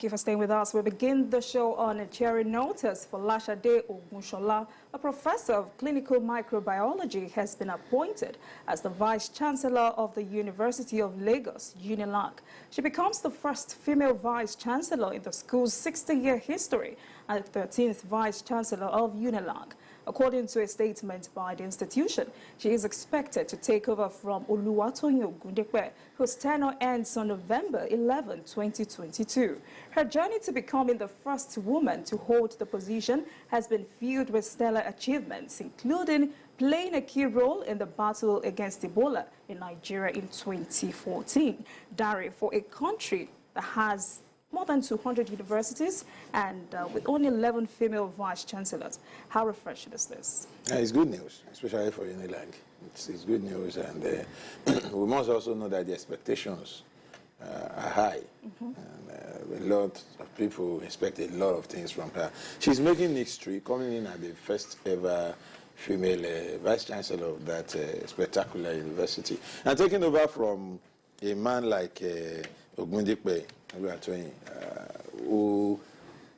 Thank you for staying with us. We begin the show on a cheering note as Folashade Ogunshola, a professor of clinical microbiology, has been appointed as the Vice Chancellor of the University of Lagos, UNILAG. She becomes the first female Vice Chancellor in the school's 60-year history and the 13th Vice Chancellor of UNILAG. According to a statement by the institution, she is expected to take over from Oluwatoyin Ogundepe, whose tenure ends on November 11, 2022. Her journey to becoming the first woman to hold the position has been filled with stellar achievements, including playing a key role in the battle against Ebola in Nigeria in 2014. Dari, for a country that has more than 200 universities and with only 11 female vice-chancellors. How refreshing is this? It's good news, especially for UNILAG. It's good news, and we must also know that the expectations are high. And, a lot of people expect a lot of things from her. She's making history, coming in at the first ever female vice-chancellor of that spectacular university. And taking over from a man like Ogundepe, who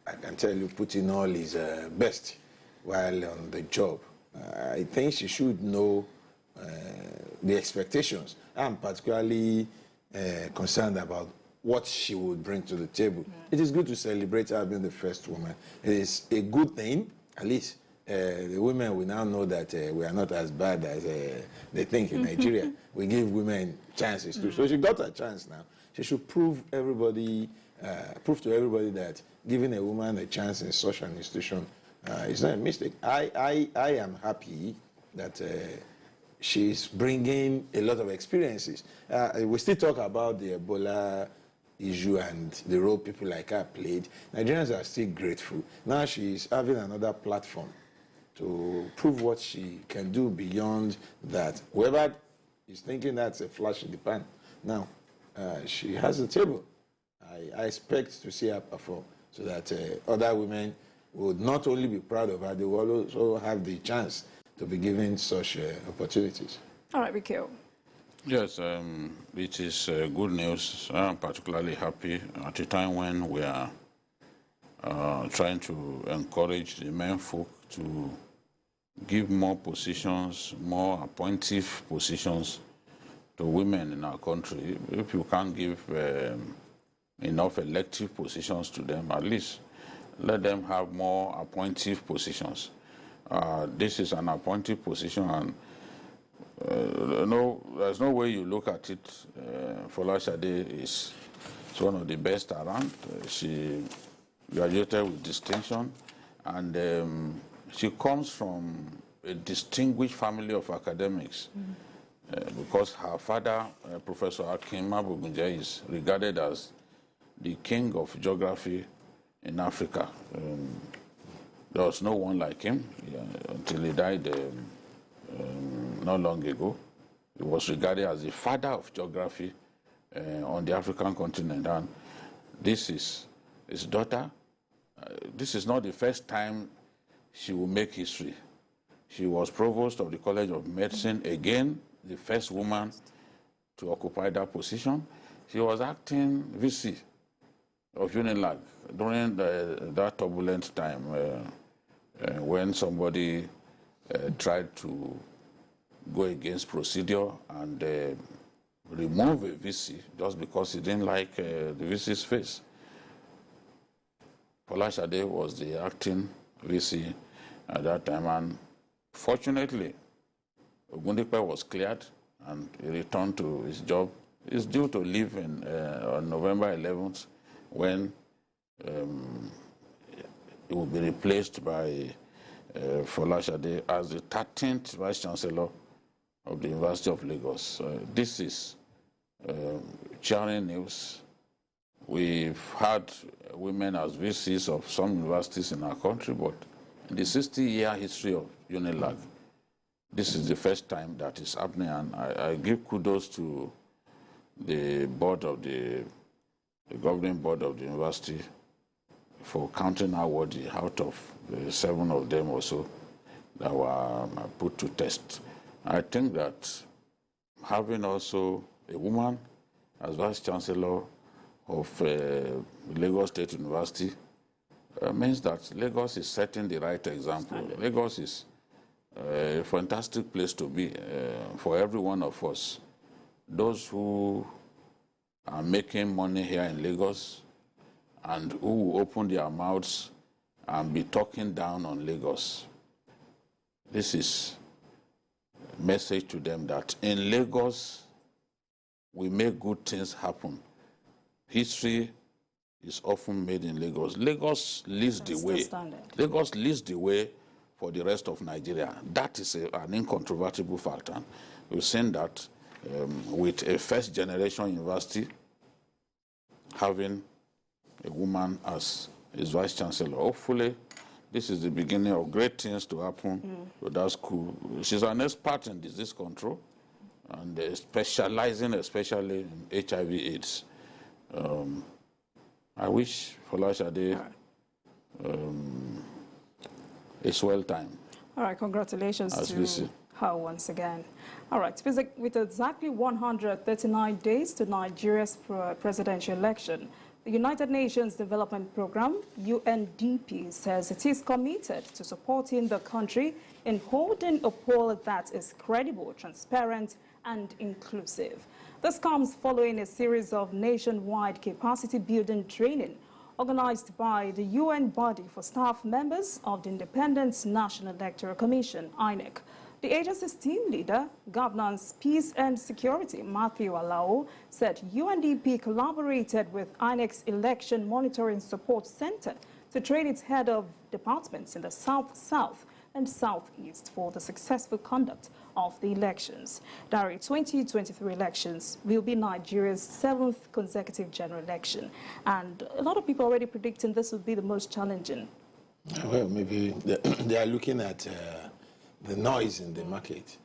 I can tell you put in all his best while on the job. I think she should know the expectations. I'm particularly concerned about what she would bring to the table. It is good to celebrate her being the first woman. It is a good thing, at least. The women will now know that we are not as bad as they think in Nigeria. We give women chances too. So she got a chance now. She should prove to everybody that giving a woman a chance in such an institution is not a mistake. I am happy that she's bringing a lot of experiences. We still talk about the Ebola issue and the role people like her played. Nigerians are still grateful. Now she's having another platform to prove what she can do beyond that. Whoever is thinking that's a flash in the pan, now she has a table. I expect to see her perform so that other women would not only be proud of her, they will also have the chance to be given such opportunities. All right, Rikel. Yes, it is good news. I'm particularly happy at a time when we are trying to encourage the men folk to give more positions, more appointive positions to women in our country. If you can't give enough elective positions to them, at least let them have more appointive positions. This is an appointive position, and there's no way you look at it. Folashade is one of the best around. She graduated with distinction, and she comes from a distinguished family of academics. Because her father, Professor Akim Abugunje, is regarded as the king of geography in Africa. There was no one like him until he died not long ago. He was regarded as the father of geography on the African continent. And this is his daughter. This is not the first time she will make history. She was provost of the College of Medicine, again, the first woman to occupy that position. She was acting VC of UNILAG during that turbulent time when somebody tried to go against procedure and remove a VC just because he didn't like the VC's face. Folashade was the acting VC at that time, and fortunately, Ogundepe was cleared and he returned to his job. He's due to leave on November 11th when he will be replaced by Folashade as the 13th Vice Chancellor of the University of Lagos. This is cheering news. We've had women as VCs of some universities in our country, but in the 60-year history of UNILAG, this is the first time that is happening, and I give kudos to the board of the governing board of the university for counting her worthy out of the 7 of them or so that were put to test. I think that having also a woman as Vice Chancellor of Lagos State University means that Lagos is setting the right example. Lagos is a fantastic place to be for every one of us. Those who are making money here in Lagos and who will open their mouths and be talking down on Lagos. This is a message to them that in Lagos, we make good things happen. History is often made in Lagos. Lagos leads the way. Lagos leads the way for the rest of Nigeria. That is an incontrovertible fact. And we've seen that with a first-generation university having a woman as its vice chancellor. Hopefully, this is the beginning of great things to happen to that school. She's an expert in disease control and specializing especially in HIV/AIDS. I wish Folashade a well time. All right, congratulations to her once again. All right, with exactly 139 days to Nigeria's presidential election, the United Nations Development Programme, UNDP, says it is committed to supporting the country in holding a poll that is credible, transparent, and inclusive. This comes following a series of nationwide capacity-building training organized by the UN body for staff members of the Independent National Electoral Commission, INEC. The agency's team leader, Governance, Peace and Security, Matthew Alao, said UNDP collaborated with INEC's Election Monitoring Support Center to train its head of departments in the South, and Southeast for the successful conduct of the elections. The 2023 elections will be Nigeria's 7th consecutive general election. And a lot of people already predicting this will be the most challenging. Well, maybe they are looking at the noise in the market.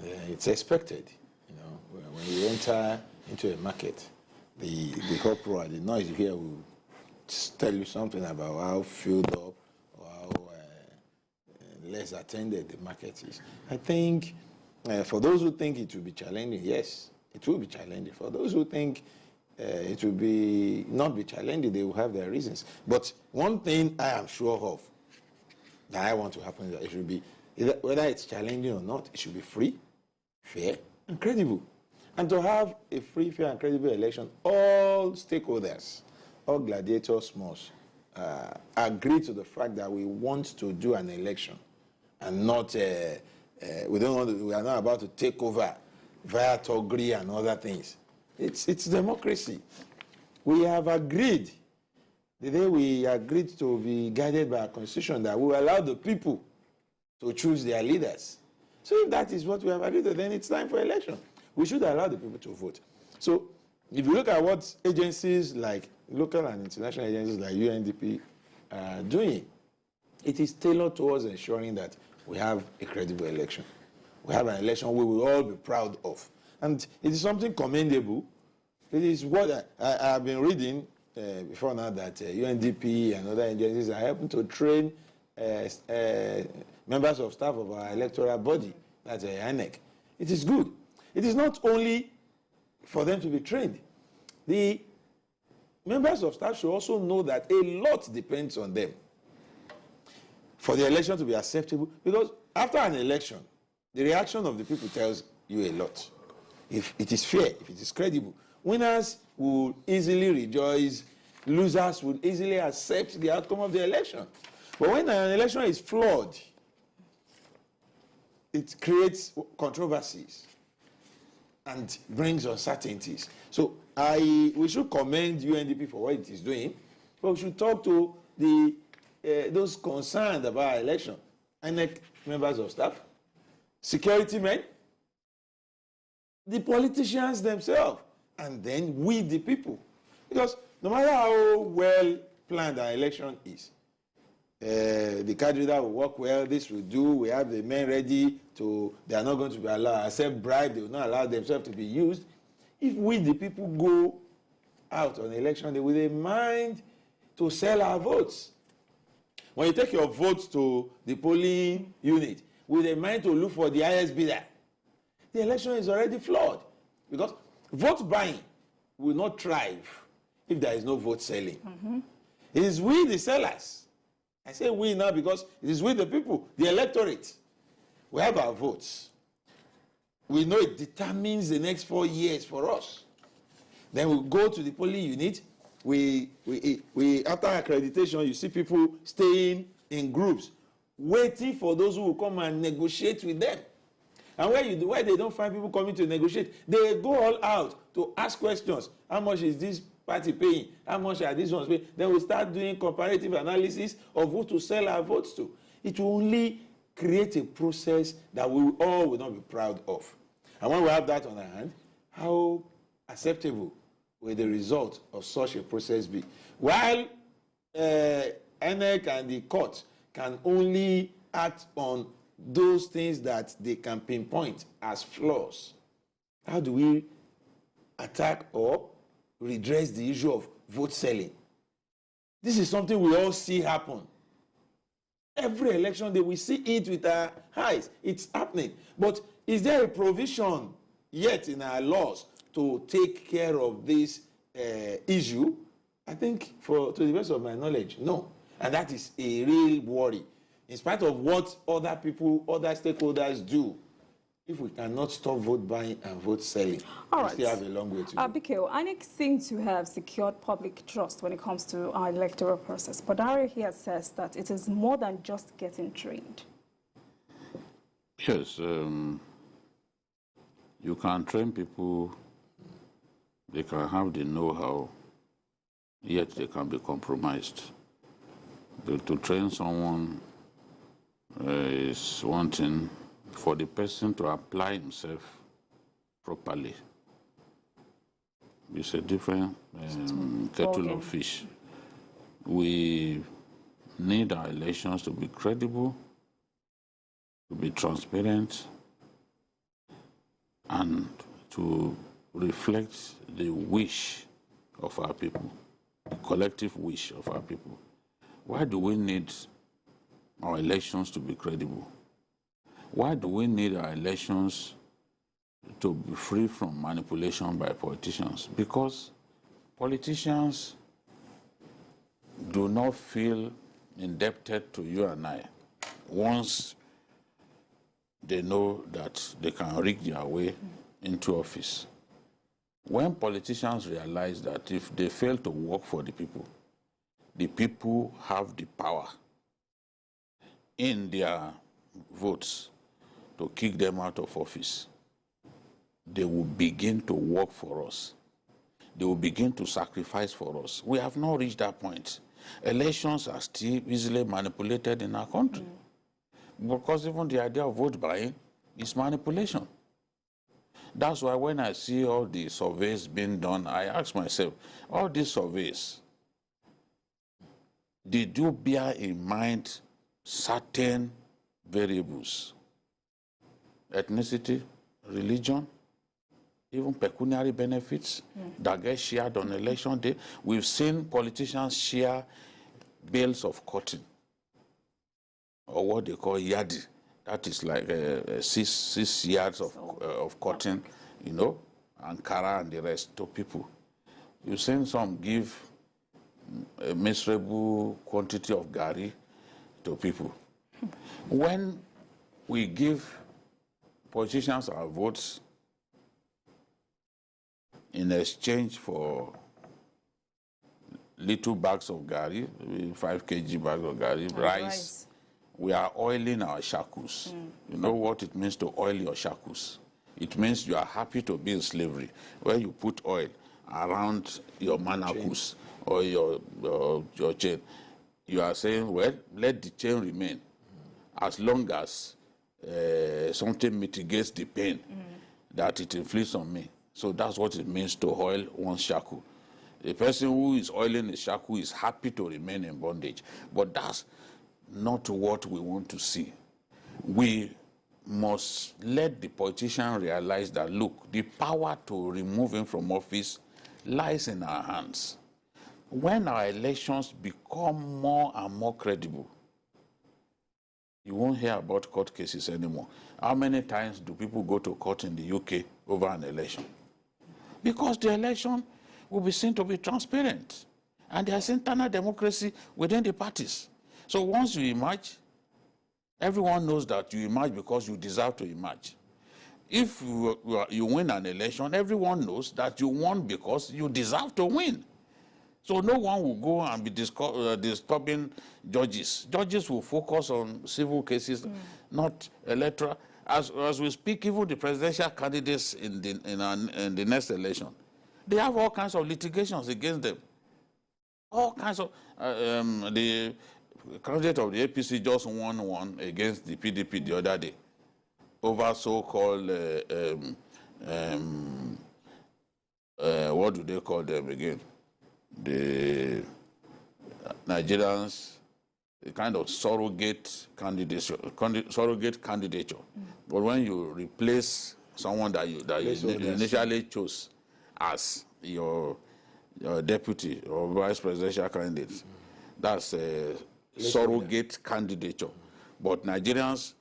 It's expected, you know, when you enter into a market, the uproar, the noise you hear will tell you something about how filled up or how less attended the market is. I think for those who think it will be challenging, yes, it will be challenging. For those who think it will not be challenging, they will have their reasons. But one thing I am sure of that I want to happen is that it should be, whether it's challenging or not, it should be free, fair, and credible. And to have a free, fair, and credible election, all stakeholders, all gladiators must agree to the fact that we want to do an election and not, we are not about to take over via Togri and other things. It's democracy. We have agreed, the day we agreed to be guided by a constitution, that we will allow the people to choose their leaders. So if that is what we have agreed to, then it's time for election. We should allow the people to vote. So if you look at what agencies like local and international agencies like UNDP are doing, it is tailored towards ensuring that we have a credible election. We have an election we will all be proud of. And it is something commendable. It is what I have been reading before now, that UNDP and other agencies are helping to train members of staff of our electoral body, that's INEC. It is good. It is not only for them to be trained. The members of staff should also know that a lot depends on them for the election to be acceptable, because after an election, the reaction of the people tells you a lot. If it is fair, if it is credible, winners will easily rejoice, losers will easily accept the outcome of the election. But when an election is flawed, it creates controversies and brings uncertainties. So we should commend UNDP for what it is doing, but we should talk to those concerned about our election, INEC members of staff, security men, the politicians themselves, and then we, the people. Because no matter how well planned our election is, the candidate will work well, this will do, we have the men ready to, they are not going to be allowed, accept bribe, they will not allow themselves to be used. If we, the people, go out on election day with a mind to sell our votes, when you take your votes to the polling unit with a mind to look for the highest bidder, the election is already flawed. Because vote buying will not thrive if there is no vote selling. It is we, the sellers. I say we now because it is we, the people, the electorate. We have our votes. We know it determines the next 4 years for us. Then we go to the polling unit. We after accreditation, you see people staying in groups, waiting for those who will come and negotiate with them. And where they don't find people coming to negotiate, they go all out to ask questions. How much is this party paying? How much are these ones paying? Then we start doing comparative analysis of who to sell our votes to. It will only create a process that we all will not be proud of. And when we have that on our hand, how acceptable will the result of such a process be? While INEC and the court can only act on those things that they can pinpoint as flaws, how do we attack or redress the issue of vote selling? This is something we all see happen. Every election day we see it with our eyes. It's happening. But is there a provision yet in our laws to take care of this issue? I think, to the best of my knowledge, no. And that is a real worry. In spite of what other people, other stakeholders do, if we cannot stop vote buying and vote selling, we still have a long way to go. Biko, INEC seems to have secured public trust when it comes to our electoral process. But Buhari here says that it is more than just getting trained. Yes, you can train people, they can have the know-how, yet they can be compromised. To train someone is one thing. For the person to apply himself properly, it's a different kettle of fish. We need our elections to be credible, to be transparent, and to reflect the wish of our people, the collective wish of our people. Why do we need our elections to be credible? Why do we need our elections to be free from manipulation by politicians? Because politicians do not feel indebted to you and I once they know that they can rig their way into office. When politicians realize that if they fail to work for the people have the power in their votes to kick them out of office, they will begin to work for us. They will begin to sacrifice for us. We have not reached that point. Elections are still easily manipulated in our country. Because even the idea of vote buying is manipulation. That's why when I see all the surveys being done, I ask myself, all these surveys, did you bear in mind certain variables? Ethnicity, religion, even pecuniary benefits that get shared on election day. We've seen politicians share bales of cotton, or what they call yadi. That is like 6 yards of cotton, you know, Ankara and the rest to people. You've seen some give a miserable quantity of gari to people. When we give politicians our votes in exchange for little bags of gari, 5 kg bags of gari, rice, we are oiling our shackles. You know what it means to oil your shackles? It means you are happy to be in slavery, where you put oil around your manacles or your chain. You are saying, well, let the chain remain as long as something mitigates the pain that it inflicts on me. So that's what it means to oil one's shackle. The person who is oiling the shackle is happy to remain in bondage. But that's not what we want to see. We must let the politician realize that, look, the power to remove him from office lies in our hands. When our elections become more and more credible, you won't hear about court cases anymore. How many times do people go to court in the UK over an election? Because the election will be seen to be transparent. And there's internal democracy within the parties. So once you emerge, everyone knows that you emerge because you deserve to emerge. If you win an election, everyone knows that you won because you deserve to win. So no one will go and be disturbing judges. Judges will focus on civil cases, not electoral. As we speak, even the presidential candidates in the next election, they have all kinds of litigations against them. All kinds of... the candidate of the APC just won one against the PDP the other day over so-called... what do they call them again? The Nigerians, a kind of surrogate candidature. But when you replace someone that you initially chose as your deputy or vice presidential candidate, that's a surrogate candidature. But Nigerians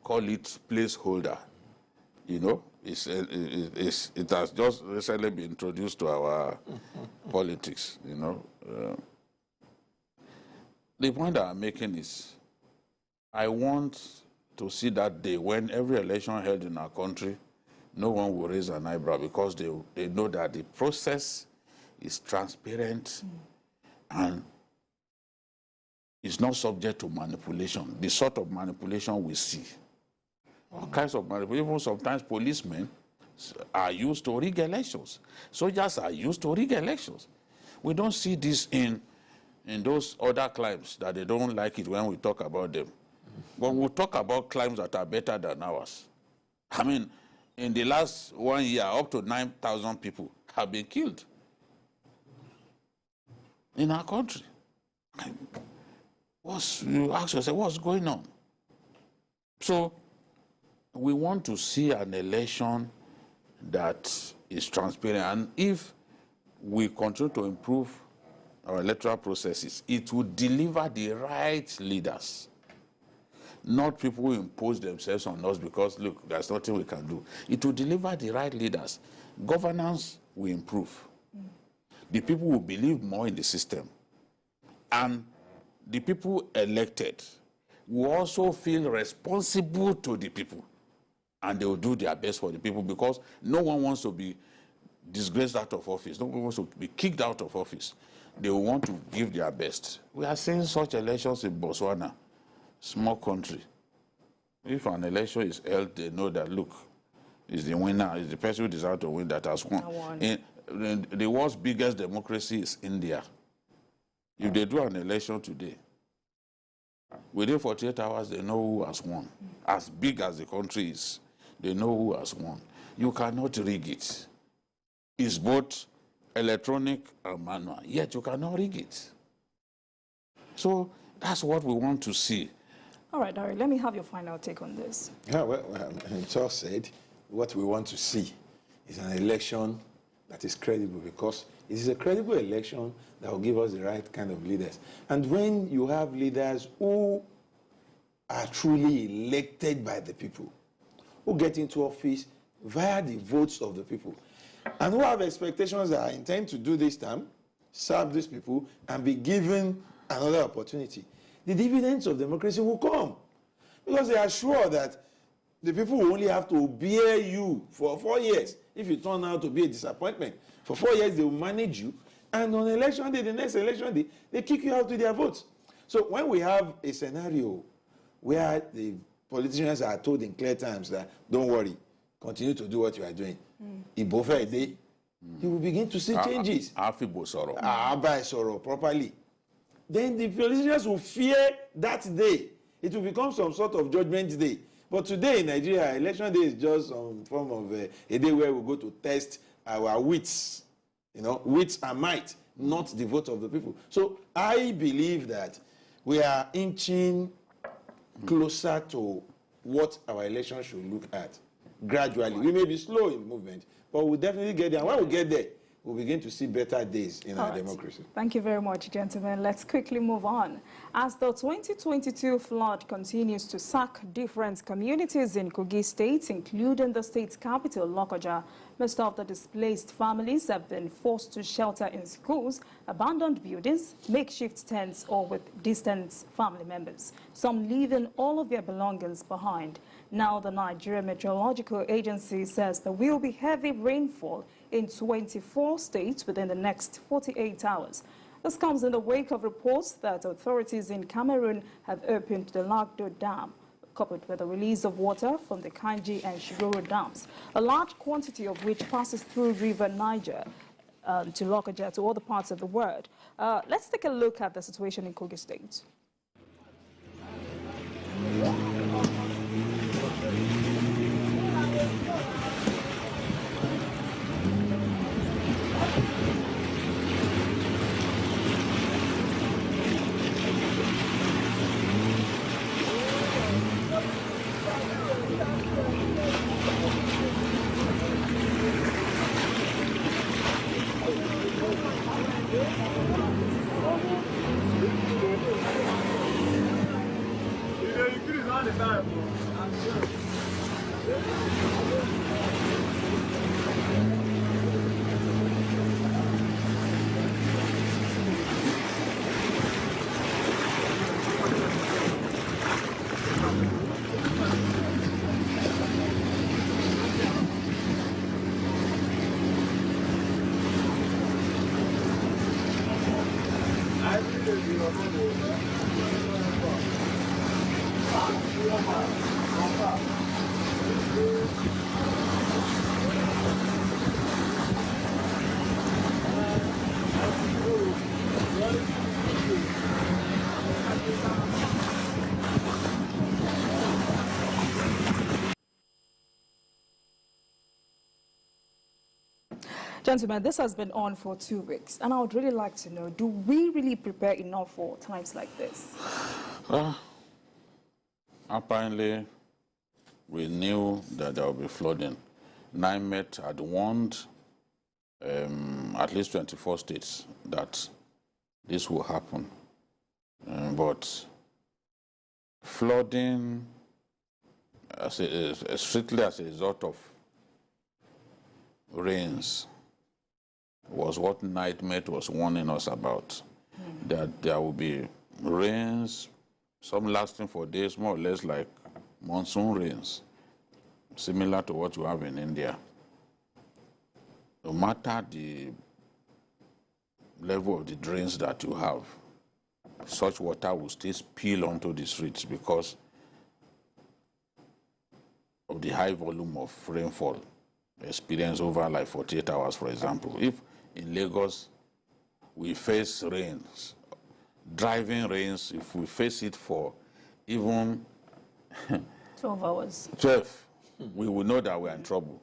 call it placeholder. You know, it has just recently been introduced to our politics, you know. The point that I'm making is, I want to see that day when every election held in our country, no one will raise an eyebrow because they know that the process is transparent and is not subject to manipulation, the sort of manipulation we see. All kinds of manipulation. Even sometimes policemen are used to rig elections. Soldiers are used to rig elections. We don't see this in those other climes that they don't like it when we talk about them. But we'll talk about climes that are better than ours. I mean, in the last 1 year, up to 9,000 people have been killed in our country. You ask yourself, what's going on? So we want to see an election that is transparent. And if we continue to improve our electoral processes, it will deliver the right leaders, not people who impose themselves on us because, look, there's nothing we can do. It will deliver the right leaders. Governance will improve. The people will believe more in the system. And the people elected will also feel responsible to the people. And they will do their best for the people because no one wants to be disgraced out of office. No one wants to be kicked out of office. They will want to give their best. We are seeing such elections in Botswana, small country. If an election is held, they know that, look, is the winner, is the person who deserves to win that has won. In the world's biggest democracy is India. If they do an election today, within 48 hours, they know who has won. As big as the country is, they know who has won. You cannot rig it. It's both electronic and manual, yet you cannot rig it. So that's what we want to see. All right, Dari, let me have your final take on this. Yeah, well, it's all said. What we want to see is an election that is credible, because it is a credible election that will give us the right kind of leaders. And when you have leaders who are truly elected by the people, who get into office via the votes of the people, and who have expectations that I intend to do this time, serve these people, and be given another opportunity, the dividends of democracy will come. Because they are sure that the people will only have to bear you for 4 years. If you turn out to be a disappointment, for 4 years they will manage you, and on election day, the next election day, they kick you out with their votes. So when we have a scenario where the politicians are told in clear terms that, don't worry, continue to do what you are doing, you will begin to see changes. Properly. Then the politicians will fear that day. It will become some sort of judgment day. But today in Nigeria, election day is just some form of a day where we go to test our wits, you know, wits and might, not the vote of the people. So I believe that we are inching closer to what our election should look at gradually. We may be slow in movement, but we'll definitely get there. And when we get there, we'll begin to see better days in our right. democracy. Thank you very much, gentlemen. Let's quickly move on. As the 2022 flood continues to sack different communities in Kogi State, including the state's capital, Lokoja, most of the displaced families have been forced to shelter in schools, abandoned buildings, makeshift tents, or with distant family members, some leaving all of their belongings behind. Now, the Nigeria Meteorological Agency says there will be heavy rainfall in 24 states within the next 48 hours. This comes in the wake of reports that authorities in Cameroon have opened the Lagdo Dam, coupled with the release of water from the Kanji and Shiroro dams, a large quantity of which passes through River Niger to Lokoja, to other parts of the world. Let's take a look at the situation in Kogi State. Gentlemen, this has been on for 2 weeks, and I would really like to know, do we really prepare enough for times like this? Apparently, we knew that there would be flooding. NIMET had warned at least 24 states that this will happen. But flooding, strictly as a result of rains, was what NIMET was warning us about. That there will be rains, some lasting for days, more or less like monsoon rains, similar to what you have in India. No matter the level of the drains that you have, such water will still spill onto the streets because of the high volume of rainfall experienced over like 48 hours, for example. If in Lagos we face rains, driving rains, if we face it for even 12 hours. 12, we will know that we're in trouble.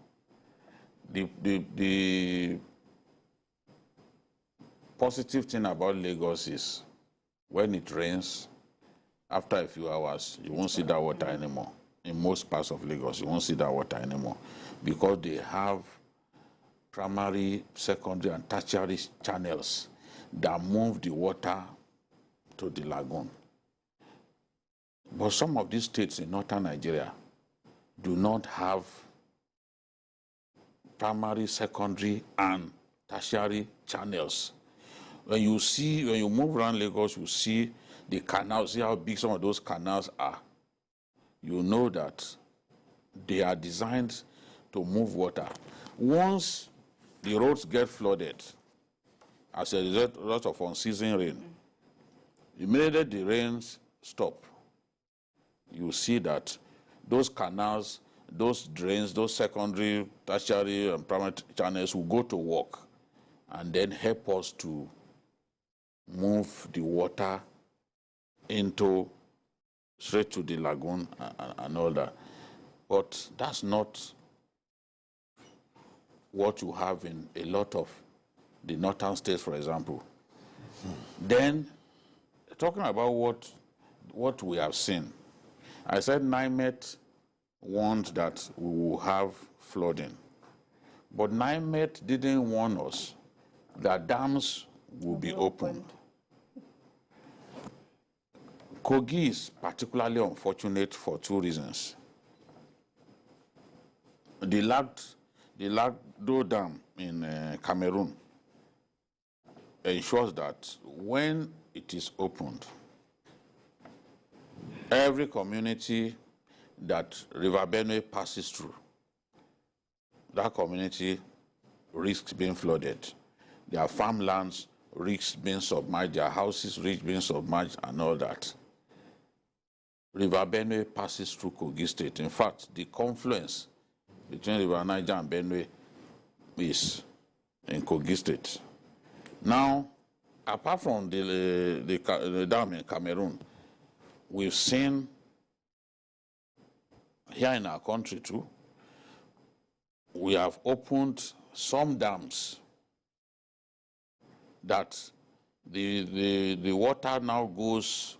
The positive thing about Lagos is when it rains, after a few hours, you won't see that water anymore. In most parts of Lagos, you won't see that water anymore because they have primary, secondary, and tertiary channels that move the water to the lagoon. But some of these states in northern Nigeria do not have primary, secondary, and tertiary channels. When you move around Lagos, you see the canals, see how big some of those canals are. You know that they are designed to move water. Once the roads get flooded as a result of unseasonal rain, immediately the rains stop, you see that those canals, those drains, those secondary, tertiary, and primary channels will go to work and then help us to move the water straight to the lagoon and all that. But that's not what you have in a lot of the northern states, for example. Then, talking about what we have seen, I said NIMET warned that we will have flooding. But NIMET didn't warn us the dams will be opened. Kogi is particularly unfortunate for two reasons. The Lagdo Dam in Cameroon ensures that when it is opened, every community that River Benue passes through, that community risks being flooded. Their farmlands risks being submerged, their houses risk being submerged and all that. River Benue passes through Kogi State. In fact, the confluence between River Niger and Benue is in Kogi State. Now, apart from the dam in Cameroon, we've seen here in our country too, we have opened some dams that the water now goes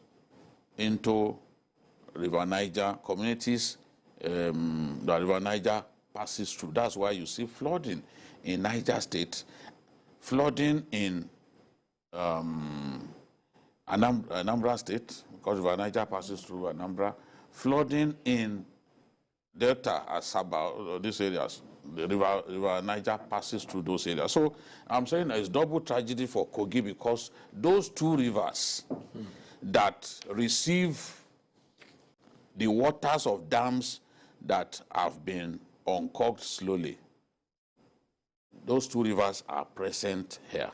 into River Niger, communities that River Niger passes through. That's why you see flooding in Niger State, flooding in Anambra State, because River Niger passes through Anambra, flooding in Delta, Asaba, these areas. The river Niger passes through those areas. So I'm saying it's double tragedy for Kogi because those two rivers that receive the waters of dams that have been uncorked slowly, those two rivers are present here.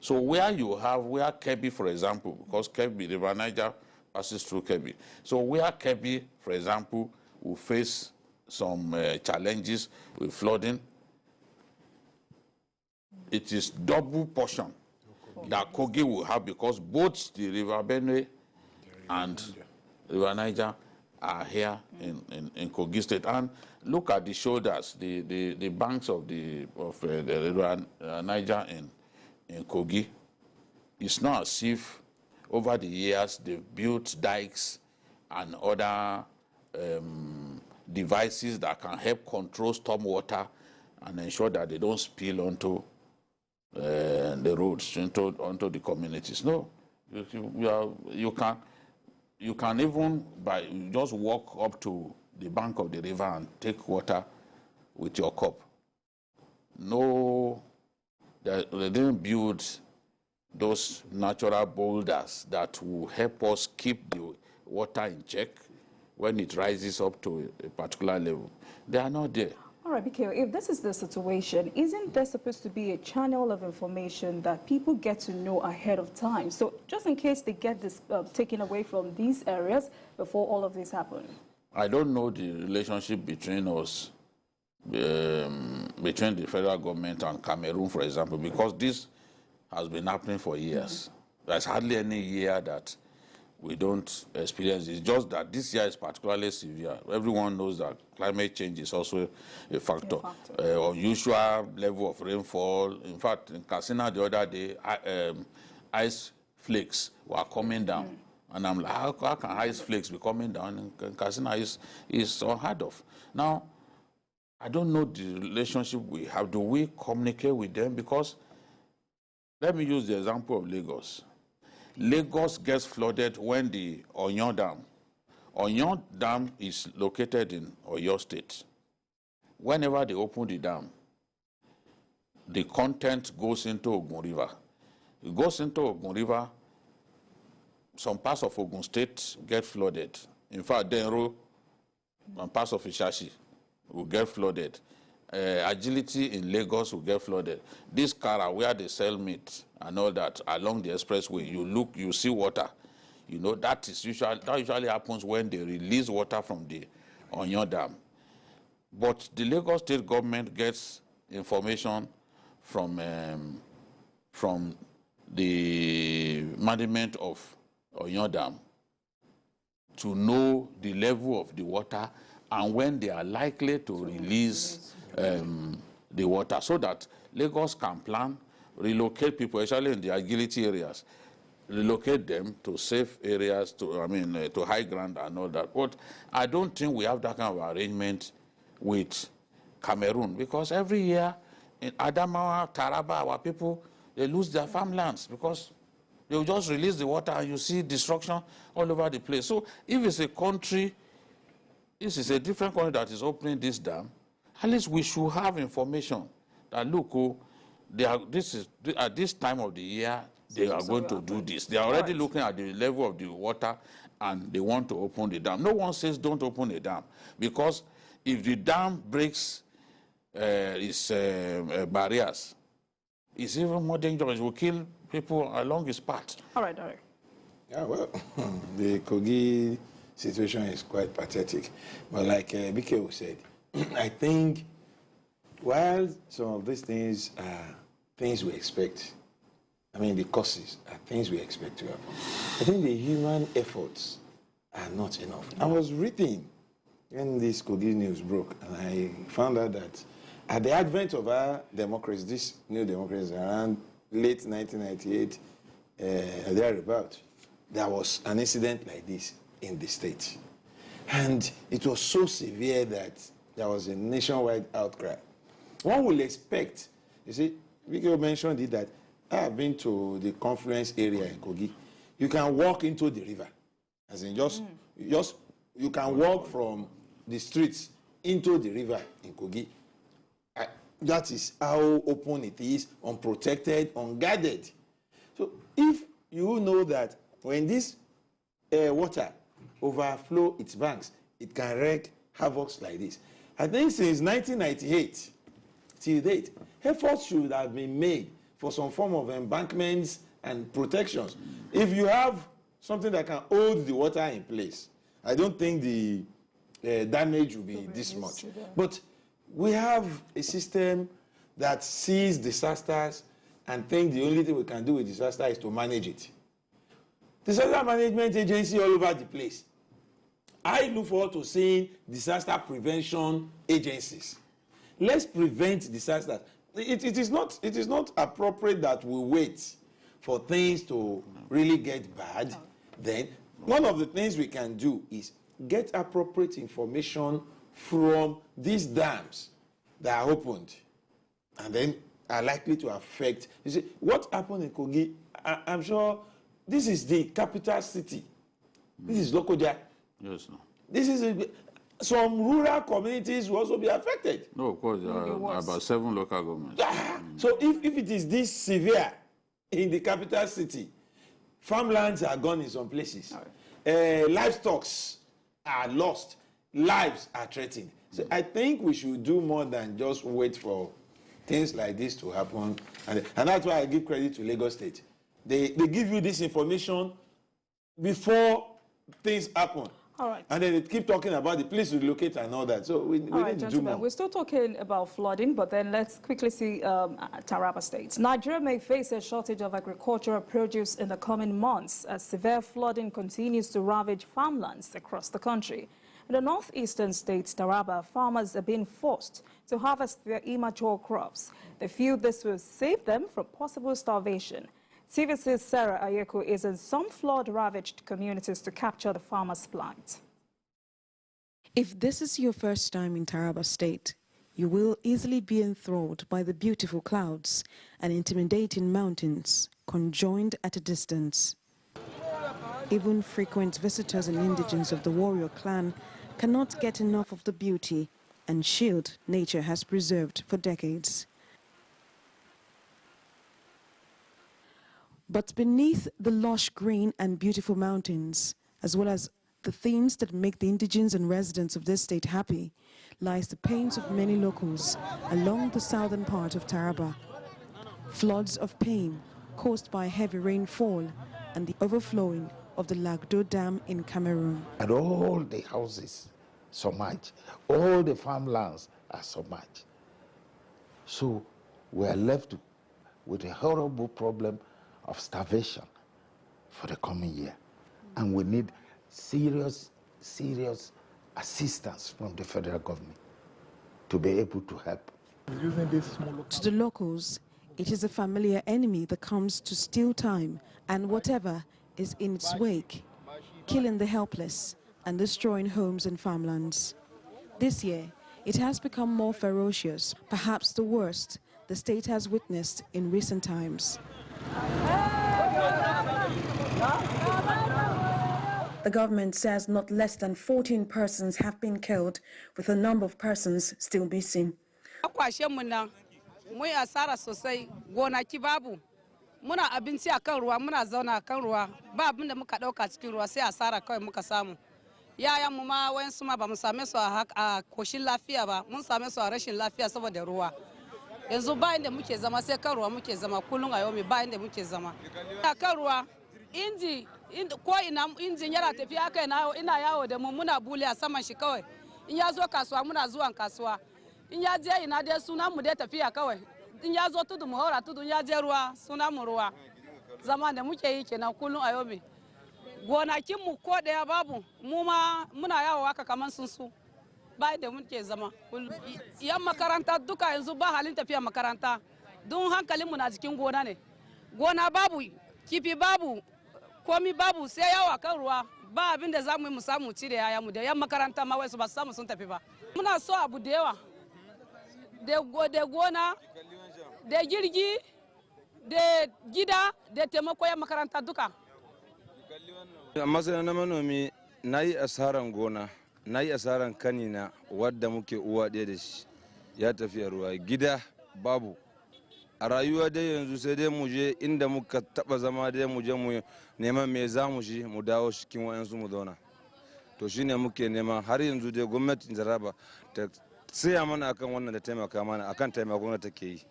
So where Kebbi, for example, because Kebbi, River Niger passes through Kebbi. So where Kebbi, for example, will face some challenges with flooding, it is double portion that Kogi will have because both the River Benue and River Niger are here in Kogi State. And look at the shoulders, the banks of the River Niger in Kogi. It's not as if over the years they've built dikes and other devices that can help control storm water and ensure that they don't spill onto the roads, onto the communities. No, you can even just walk up to the bank of the river and take water with your cup. No, they didn't build those natural boulders that will help us keep the water in check when it rises up to a particular level. They are not there. All right, BK, if this is the situation, isn't there supposed to be a channel of information that people get to know ahead of time? So just in case they get this taken away from these areas before all of this happens? I don't know the relationship between us, between the federal government and Cameroon, for example, because this has been happening for years. There's hardly any year that we don't experience. It's just that this year is particularly severe. Everyone knows that climate change is also a factor. Unusual level of rainfall. In fact, in Katsina the other day, ice flakes were coming down. And I'm like, how can ice flakes be coming down? And Katsina is unheard of. Now, I don't know the relationship we have. Do we communicate with them? Because let me use the example of Lagos. Lagos gets flooded when the Onyon Dam is located in Oyo State. Whenever they open the dam, the content goes into Ogun River. It goes into Ogun River. Some parts of Ogun State get flooded. In fact, Denro and parts of Ishashi will get flooded. Agility in Lagos will get flooded. This Kara, where they sell meat and all that, along the expressway, you see water. You know, that usually happens when they release water from the Onyon Dam. But the Lagos state government gets information from the management of Onyon Dam to know the level of the water and when they are likely to release the water, so that Lagos can plan, relocate people, especially in the agility areas, relocate them to safe areas, to high ground and all that. But I don't think we have that kind of arrangement with Cameroon, because every year in Adamawa, Taraba, our people they lose their farmlands because they will just release the water and you see destruction all over the place. So if it's a country, this is a different country that is opening this dam, at least we should have information that, look, at this time of the year, they are going to do this. They are already looking at the level of the water and they want to open the dam. No one says don't open the dam, because if the dam breaks its barriers, it's even more dangerous. It will kill people along its path. All right, all right. Yeah, well, the Kogi situation is quite pathetic. But like BK said, I think while some of these things are things we expect, I mean the causes are things we expect to happen, I think the human efforts are not enough. I was reading when this Kogi news broke, and I found out that at the advent of our democracy, this new democracy, around late 1998, thereabout, there was an incident like this in the state. And it was so severe that there was a nationwide outcry. One will expect, you see, Vicky mentioned it, that I have been to the confluence area in Kogi. You can walk into the river. As in you can walk from the streets into the river in Kogi. That is how open it is, unprotected, unguarded. So if you know that when this water overflow its banks, it can wreak havoc like this. I think since 1998 till date, efforts should have been made for some form of embankments and protections. If you have something that can hold the water in place, I don't think the damage will be this much. But we have a system that sees disasters and think the only thing we can do with disaster is to manage it. Disaster management agency all over the place. I look forward to seeing disaster prevention agencies. Let's prevent disasters. It is not appropriate that we wait for things to really get bad. Then one of the things we can do is get appropriate information from these dams that are opened and then are likely to affect. You see, what happened in Kogi, I'm sure this is the capital city. This is Lokoja. Yes, no. This is some rural communities will also be affected. No, of course, there are about 7 local governments. So if it is this severe in the capital city, farmlands are gone in some places. Livestock are lost. Lives are threatened. So I think we should do more than just wait for things like this to happen. And that's why I give credit to Lagos State. They give you this information before things happen. All right. And then they keep talking about the place to relocate and all that. So we need to do more. We're still talking about flooding, but then let's quickly see Taraba State. Nigeria may face a shortage of agricultural produce in the coming months as severe flooding continues to ravage farmlands across the country. In the northeastern state, Taraba, farmers are being forced to harvest their immature crops. They feel this will save them from possible starvation. TVC's Sarah Ayeko is in some flood-ravaged communities to capture the farmers' plight. If this is your first time in Taraba State, you will easily be enthralled by the beautiful clouds and intimidating mountains conjoined at a distance. Even frequent visitors and indigents of the warrior clan cannot get enough of the beauty and shield nature has preserved for decades. But beneath the lush green and beautiful mountains, as well as the things that make the indigents and residents of this state happy, lies the pains of many locals along the southern part of Taraba. Floods of pain caused by heavy rainfall and the overflowing of the Lagdo Dam in Cameroon. And all the houses submerged, all the farmlands are submerged. So we are left with a horrible problem of starvation for the coming year. And we need serious assistance from the federal government to be able to help. To the locals, it is a familiar enemy that comes to steal time and whatever is in its wake, killing the helpless and destroying homes and farmlands. This year, it has become more ferocious, perhaps the worst the state has witnessed in recent times. The government says not less than 14 persons have been killed, with a number of persons still missing. Muna abinci a kan ruwa, muna zauna a kan ruwa, ba abin da muka dauka cikin ruwa sai asara kawai muka samu. Yayan mu ma wayansu ma ba mu same su a koshin lafiya ba, mun same su a rashin lafiya saboda ruwa. Yanzu ba inda muke zama sai kan ruwa muke zama, kullum a yau ba inda muke zama. A kan ruwa, ko ina injin yana tafiya haka ina yawo da mu, muna bule a saman shi kawai. In ya zo kasuwa muna zuwan kasuwa. In ya je ina dai sunan mu dai tafiya kawai. In ya zo tudu mu haura tudu, ya je ruwa suna mu ruwa. Zaman da muke yi kenan kullum a yobe. Gonakin mu ko daya babu, mu ma muna yawo haka kaman sunsu. Ba da muke zama. Yan makaranta duka yanzu ba halin tafiya makaranta. Don hankalin mu na jikin gona ne. Gona babu, kifi babu, komi babu sai yawo kan ruwa. Ba abin da zamu yi mu samu cire yayan mu da yan makaranta ma wai su ba samu sun tafi ba. Muna so abu da yawa. Da gona, da jirgi, da gida, da taimako yan makaranta duka. A matsayin na manomi na yi asaran gona, na yi asaran kanina wadda muke uwa ɗaya da shi ya tafi a ruwa. Gida babu. A rayuwa dai yanzu sai dai mu je inda muka taba zama dai mu je mu neman me za mu shi mu dawo cikin wayansu mu zauna. To shine muke nema har yanzu dai gwamnatin Taraba ta tsaya mana akan wannan da taimaka mana akan taimakon da take yi.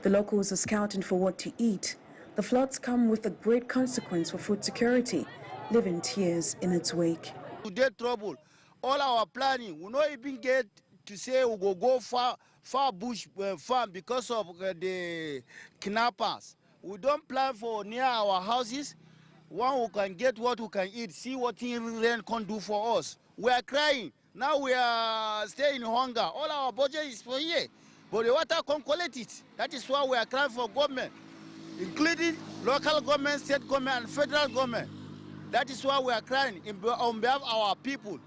The locals are scouting for what to eat. The floods come with a great consequence for food security, leaving tears in its wake. Today trouble, all our planning, we not even get to say we go far bush farm because of the kidnappers. We don't plan for near our houses. One who can get what we can eat, see what rain can do for us. We are crying. Now we are staying in hunger. All our budget is for here. But the water can't collect it. That is why we are crying for government, including local government, state government, and federal government. That is why we are crying on behalf of our people.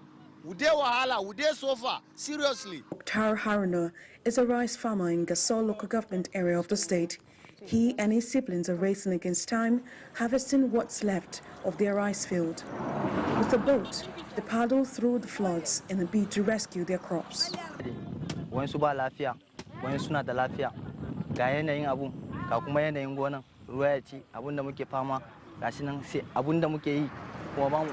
Ude wahala, ude sofa, seriously. Mukhtar Haruna is a rice farmer in Gasol local government area of the state. He and his siblings are racing against time, harvesting what's left of their rice field. With a boat, they paddle through the floods in a bid to rescue their crops. Wani su ba lafiya, wani suna da lafiya. Ga yanayin abun, ga kuma yanayin gonan, ruwa ya ci, abun da muke fama, gashi nan sai abun da muke yi, kuma ba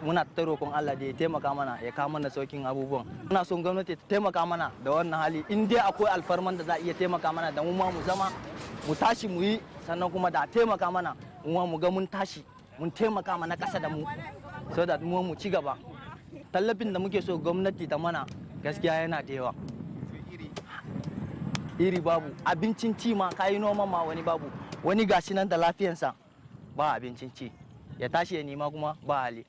muna ta roƙon Allah da ya taimaka mana ya kawo mana saukin abubuwan. Muna son gwamnati ta taimaka mana da wannan hali. In dai akwai alfarman da za a iya taimaka mana da mu ma mu zama mu tashi mu yi, sannan kuma da taimaka mana mu ma mu ga mun tashi mun taimaka mana ƙasa da mu so da mu ci gaba. Tallafin da muke so gwamnati ta mana gaskiya yana da yawa. Iri babu, abincin ci ma kayi noma ma wani babu, wani gashi nan da lafiyansa ba abincin ci, ya tashi ya nema kuma ba hali.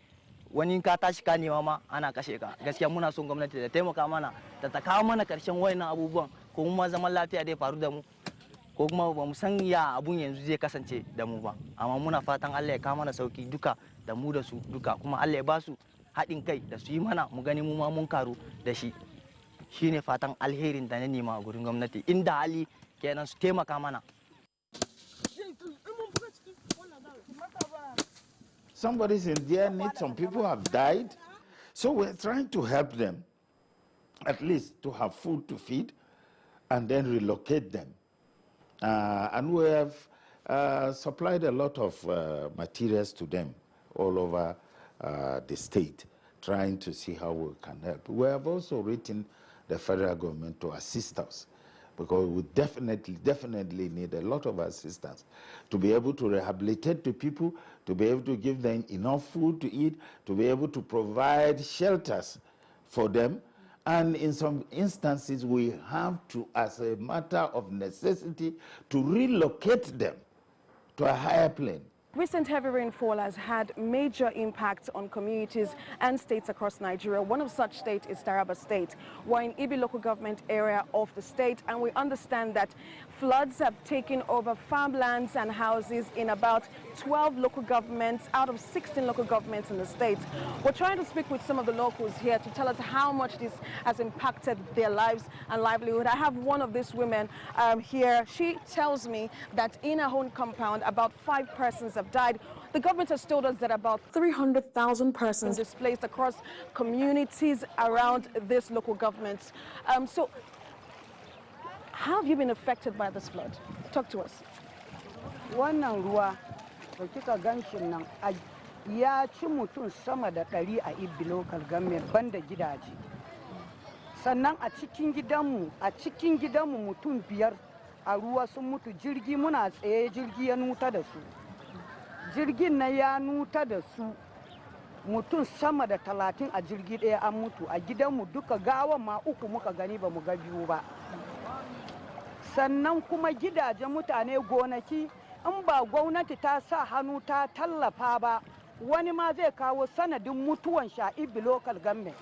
Wani ka tashi ka nema ma ana kashe ka. Gaskiya muna son gwamnati da taimaka mana da ta kawo mana karshen wayannan abubuwan, ko kuma zaman lafiya dai faru da mu, ko kuma ba mu san ya abun yanzu zai kasance da mu ba. Amma muna fatan Allah ya kawo mana sauki duka da mu da su duka, kuma Allah ya ba su haɗin kai da su yi mana mu gani mu ma mun karu da shi. Shine fatan alherin da na nema a gurin gwamnati, inda hali kenan su taimaka mana. Somebody's in their need, some people have died. So we're trying to help them, at least to have food to feed, and then relocate them. And we have supplied a lot of materials to them all over the state, trying to see how we can help. We have also written the federal government to assist us, because we definitely need a lot of assistance to be able to rehabilitate the people, to be able to give them enough food to eat, to be able to provide shelters for them. And in some instances, we have to, as a matter of necessity, to relocate them to a higher plane. Recent heavy rainfall has had major impacts on communities and states across Nigeria. One of such states is Taraba State. We're in Ibi local government area of the state, and we understand that Floods have taken over farmlands and houses in about 12 local governments out of 16 local governments in the state. We're trying to speak with some of the locals here to tell us how much this has impacted their lives and livelihood. I have one of these women here. She tells me that in her own compound, about 5 persons have died. The government has told us that about 300,000 persons displaced across communities around these local governments. So how have you been affected by this flood? Talk to us. Wannan ruwa da kika ganshin nan ya ci mutum sama da 100 a Ibbi local government banda gidaje. Sannan a cikin gidanmu mutum 5 a ruwa sun mutu, jirgi muna tsaye jirgi ya nuta da su. Jirgin na ya nuta da su mutum sama da 30 a jirgi ɗaya an mutu. A gidanmu duka gawan ma 3 muka gani ba mu ga 2 ba. Sannan kuma gidajen mutane, gonaki, in ba gwamnati ta sa hannu ta tallafa ba, wani ma zai kawo sanadin mutuwan sha Ibbi local government.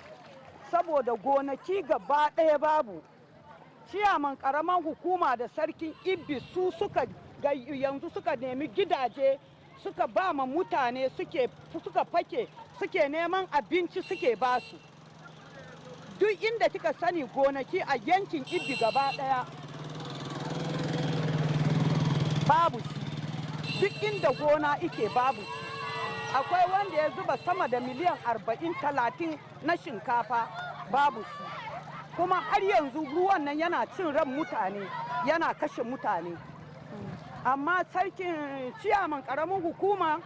Saboda gonaki gaba ɗaya babu. Ciyaman ƙaraman hukuma da sarkin Ibbi su yanzu suka nemi gidaje, suka ba ma mutane, suka fake, suke neman abinci suke basu. Duk inda kika sani gonaki a yankin Ibbi gaba ɗaya babu shi, duk inda gona ike babu shi. Akwai wanda ya zuba sama da miliyan 40-30 na shinkafa, babu shi. Kuma har yanzu ruwan nan yana cin ran mutane, yana kashe mutane. Amma sarkin ciyaman ƙaramin hukuma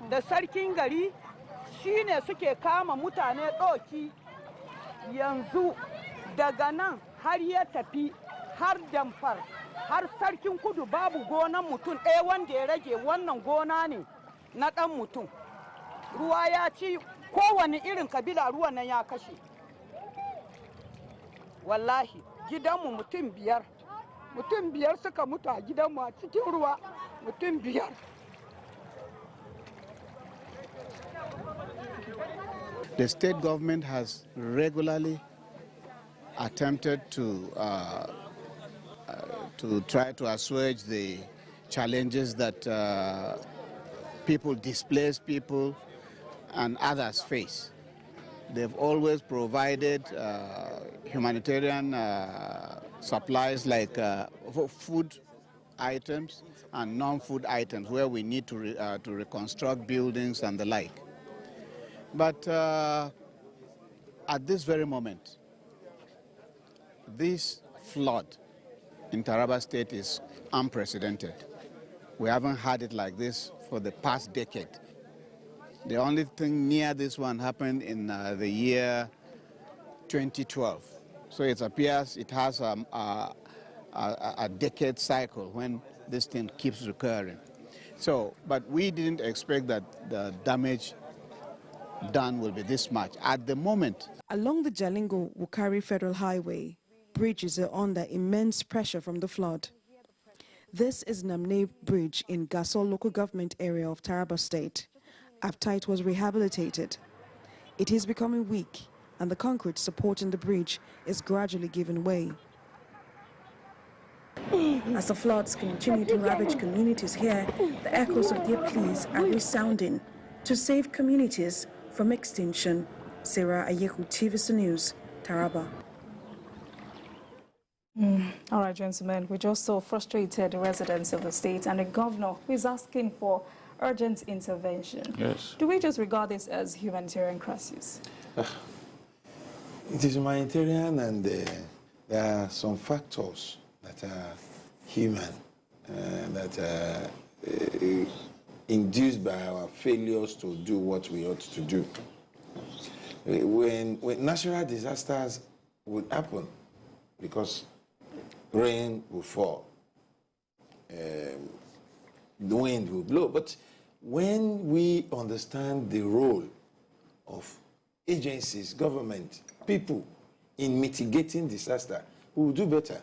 da sarkin gari shine suke kama mutane ɗoki. Yanzu daga nan har ya tafi har Damfar, har sarkin kudu babu gonan mutum ɗaya wanda ya rage. Wannan gona ne na ɗan mutum. Ruwa ya ci kowane irin kabila, ruwan nan ya kashe. Wallahi gidanmu mutum 5 suka mutu a gidanmu a cikin ruwa, mutum 5. The state government has regularly attempted to try to assuage the challenges that displaced people and others face. They've always provided humanitarian supplies like food items and non-food items where we need to reconstruct buildings and the like. But at this very moment, this flood in Taraba State is unprecedented. We haven't had it like this for the past decade. The only thing near this one happened in the year 2012. So it appears it has a decade cycle when this thing keeps recurring. So, but we didn't expect that the damage done will be this much. At the moment, along the Jalingo-Wukari Federal Highway, bridges are under immense pressure from the flood. This is Namne Bridge in Gasol local government area of Taraba State. After it was rehabilitated, it is becoming weak and the concrete supporting the bridge is gradually giving way. As the floods continue to ravage communities here, the echoes of their pleas are resounding to save communities from extinction. Sarah Ayeku, TVC News, Taraba. All right, gentlemen, we just saw frustrated residents of the state and the governor who is asking for urgent intervention. Yes. Do we just regard this as humanitarian crisis? It is humanitarian, and there are some factors that are human, that are induced by our failures to do what we ought to do. When natural disasters would happen, because rain will fall, the wind will blow. But when we understand the role of agencies, government, people in mitigating disaster, we will do better.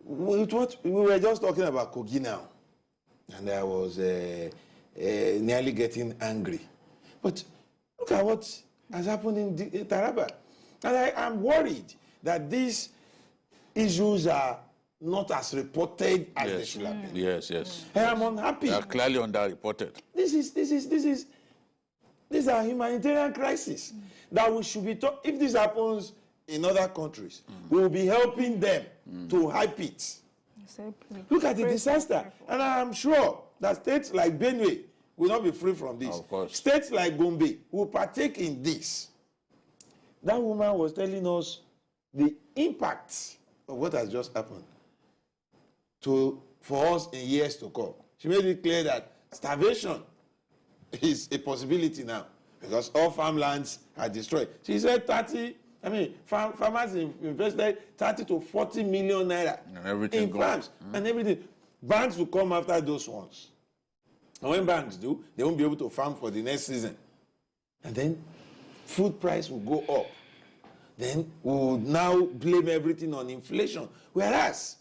We were just talking about Kogi now, and I was nearly getting angry. But look at what has happened in Taraba. And I am worried that these issues are not as reported as they should have been. Yes, yes. And I'm unhappy. They are clearly underreported. These are humanitarian crises that we should be taught. If this happens in other countries, we will be helping them to hype it. Look at the disaster. And I'm sure that states like Benue will not be free from this. Of course. States like Gombe will partake in this. That woman was telling us the impact of what has just happened for us in years to come. She made it clear that starvation is a possibility now because all farmlands are destroyed. She said farmers invested 30 to 40 million naira in farms and everything. Banks will come after those ones. And when banks do, they won't be able to farm for the next season. And then food price will go up. Then we will now blame everything on inflation. Whereas,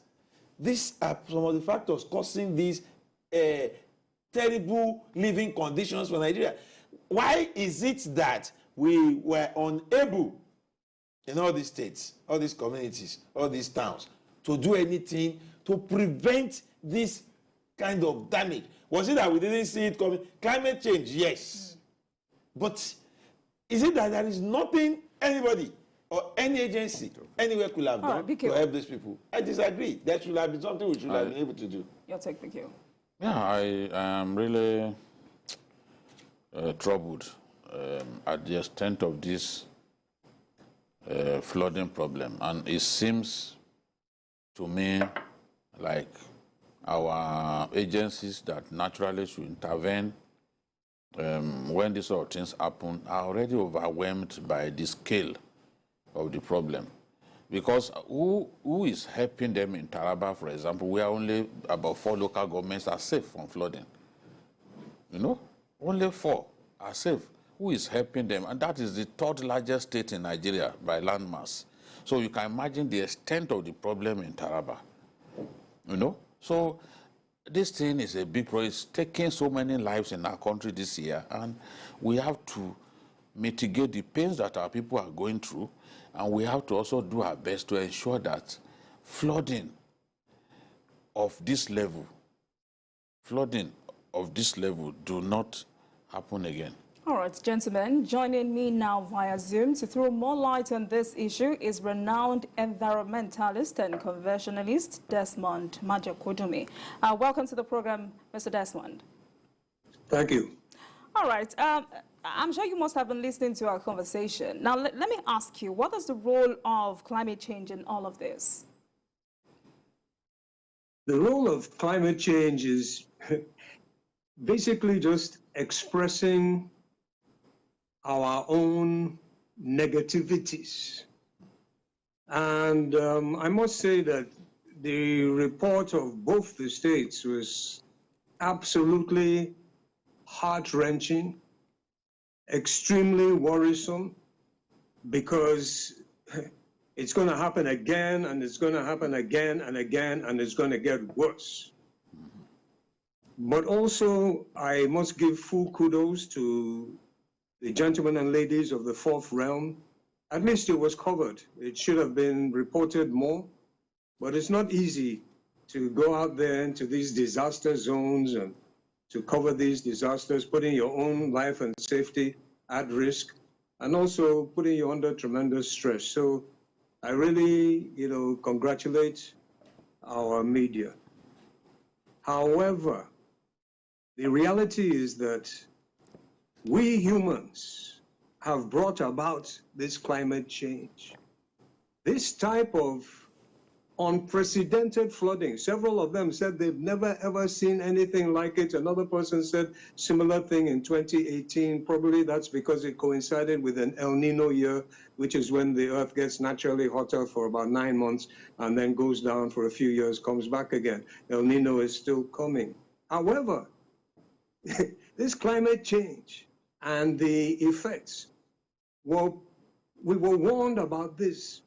these are some of the factors causing these terrible living conditions for Nigeria. Why is it that we were unable in all these states, all these communities, all these towns, to do anything to prevent this kind of damage? Was it that we didn't see it coming? Climate change, yes. But is it that there is nothing anybody or any agency anywhere could have done to help these people? I disagree. There should have been something we should have been able to do. Your take, Bikio. Yeah, I am really troubled at the extent of this flooding problem. And it seems to me like our agencies that naturally should intervene when these sort of things happen are already overwhelmed by the scale of the problem. Because who is helping them in Taraba, for example? We are only about 4 local governments are safe from flooding. You know, only 4 are safe. Who is helping them? And that is the 3rd largest state in Nigeria by landmass. So you can imagine the extent of the problem in Taraba. You know? So this thing is a big problem. It's taking so many lives in our country this year, and we have to mitigate the pains that our people are going through, and we have to also do our best to ensure that flooding of this level do not happen again. All right, gentlemen, joining me now via Zoom to throw more light on this issue is renowned environmentalist and conversionalist Desmond Majakodumi. Welcome to the program, Mr. Desmond. Thank you. All right. I'm sure you must have been listening to our conversation. Now, let me ask you, what is the role of climate change in all of this? The role of climate change is basically just expressing our own negativities. And I must say that the report of both the states was absolutely heart-wrenching, extremely worrisome, because it's going to happen again, and it's going to happen again and again, and it's going to get worse. But also, I must give full kudos to the gentlemen and ladies of the 4th realm. At least it was covered. It should have been reported more, but it's not easy to go out there into these disaster zones and to cover these disasters, putting your own life and safety at risk, and also putting you under tremendous stress. So I really, congratulate our media. However, the reality is that we humans have brought about this climate change. This type of unprecedented flooding. Several of them said they've never ever seen anything like it. Another person said similar thing in 2018. Probably that's because it coincided with an El Nino year, which is when the earth gets naturally hotter for about 9 months and then goes down for a few years, comes back again. El Nino is still coming. However, this climate change and the effects, well, we were warned about this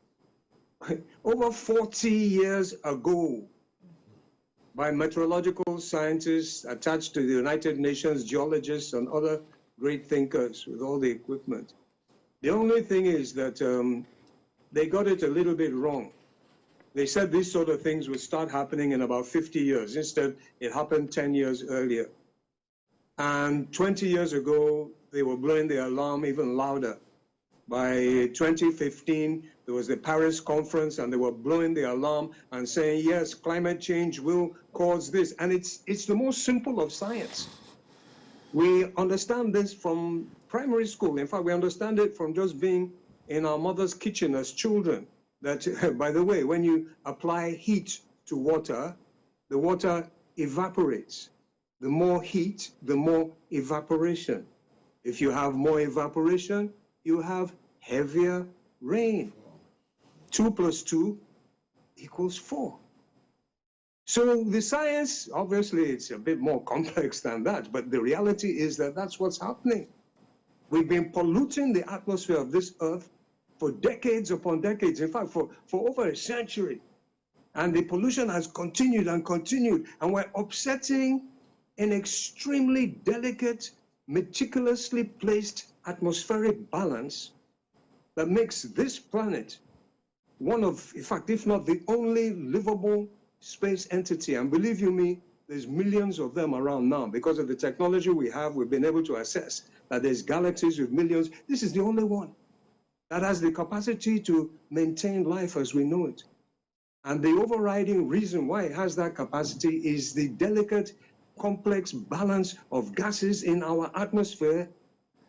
over 40 years ago by meteorological scientists attached to the United Nations, geologists, and other great thinkers with all the equipment. The only thing is that they got it a little bit wrong. They said these sort of things would start happening in about 50 years. Instead, it happened 10 years earlier. And 20 years ago, they were blowing the alarm even louder. By 2015, there was the Paris conference, and they were blowing the alarm and saying, yes, climate change will cause this. And it's the most simple of science. We understand this from primary school. In fact, we understand it from just being in our mother's kitchen as children. That, by the way, when you apply heat to water, the water evaporates. The more heat, the more evaporation. If you have more evaporation, you have heavier rain. 2 + 2 = 4. So the science, obviously, it's a bit more complex than that, but the reality is that that's what's happening. We've been polluting the atmosphere of this earth for decades upon decades, in fact, for over a century. And the pollution has continued and continued, and we're upsetting an extremely delicate, meticulously placed atmospheric balance that makes this planet one of, in fact, if not the only livable space entity. And believe you me, there's millions of them around now. Because of the technology we have, we've been able to assess that there's galaxies with millions. This is the only one that has the capacity to maintain life as we know it. And the overriding reason why it has that capacity is the delicate, complex balance of gases in our atmosphere.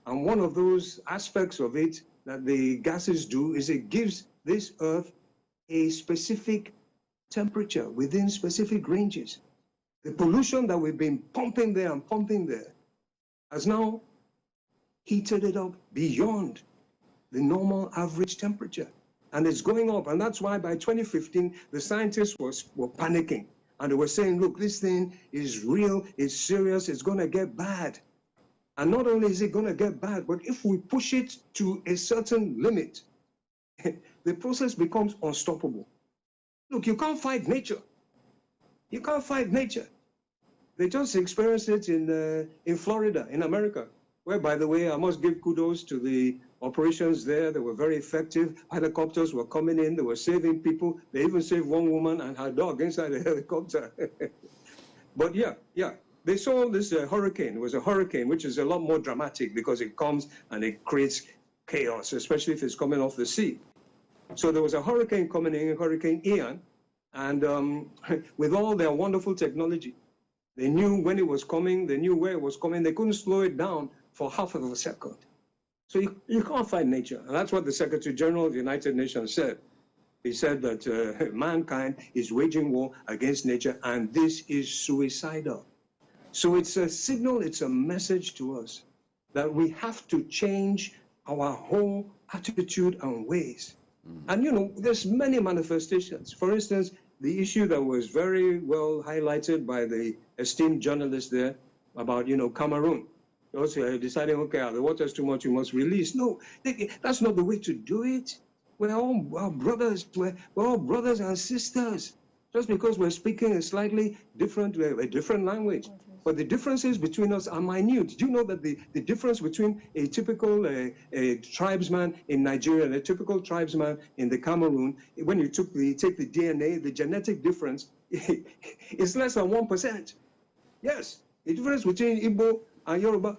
And one of those aspects of it that the gases do is it gives this Earth a specific temperature within specific ranges. The pollution that we've been pumping there and pumping there has now heated it up beyond the normal average temperature. And it's going up. And that's why by 2015, the scientists were panicking. And they were saying, look, this thing is real, it's serious, it's going to get bad. And not only is it going to get bad, but if we push it to a certain limit, the process becomes unstoppable. Look, you can't fight nature. You can't fight nature. They just experienced it in Florida, in America, where, by the way, I must give kudos to the operations there. They were very effective. Helicopters were coming in. They were saving people. They even saved one woman and her dog inside the helicopter. But yeah, they saw this hurricane. It was a hurricane, which is a lot more dramatic because it comes and it creates chaos, especially if it's coming off the sea. So there was a hurricane coming in, Hurricane Ian, and with all their wonderful technology, they knew when it was coming, they knew where it was coming. They couldn't slow it down for half of a second. So you can't fight nature. And that's what the Secretary General of the United Nations said. He said that mankind is waging war against nature, and this is suicidal. So it's a signal, it's a message to us that we have to change our whole attitude and ways. And, you know, there's many manifestations. For instance, the issue that was very well highlighted by the esteemed journalist there about, you know, Cameroon. Also deciding, okay, the water's too much, you must release. No, that's not the way to do it. We're all brothers. We're all brothers and sisters. Just because we're speaking a slightly different, a different language. But the differences between us are minute. Do you know that the difference between a typical tribesman in Nigeria and a typical tribesman in the Cameroon, when you take the DNA, the genetic difference is less than 1%. Yes, the difference between Igbo and Yoruba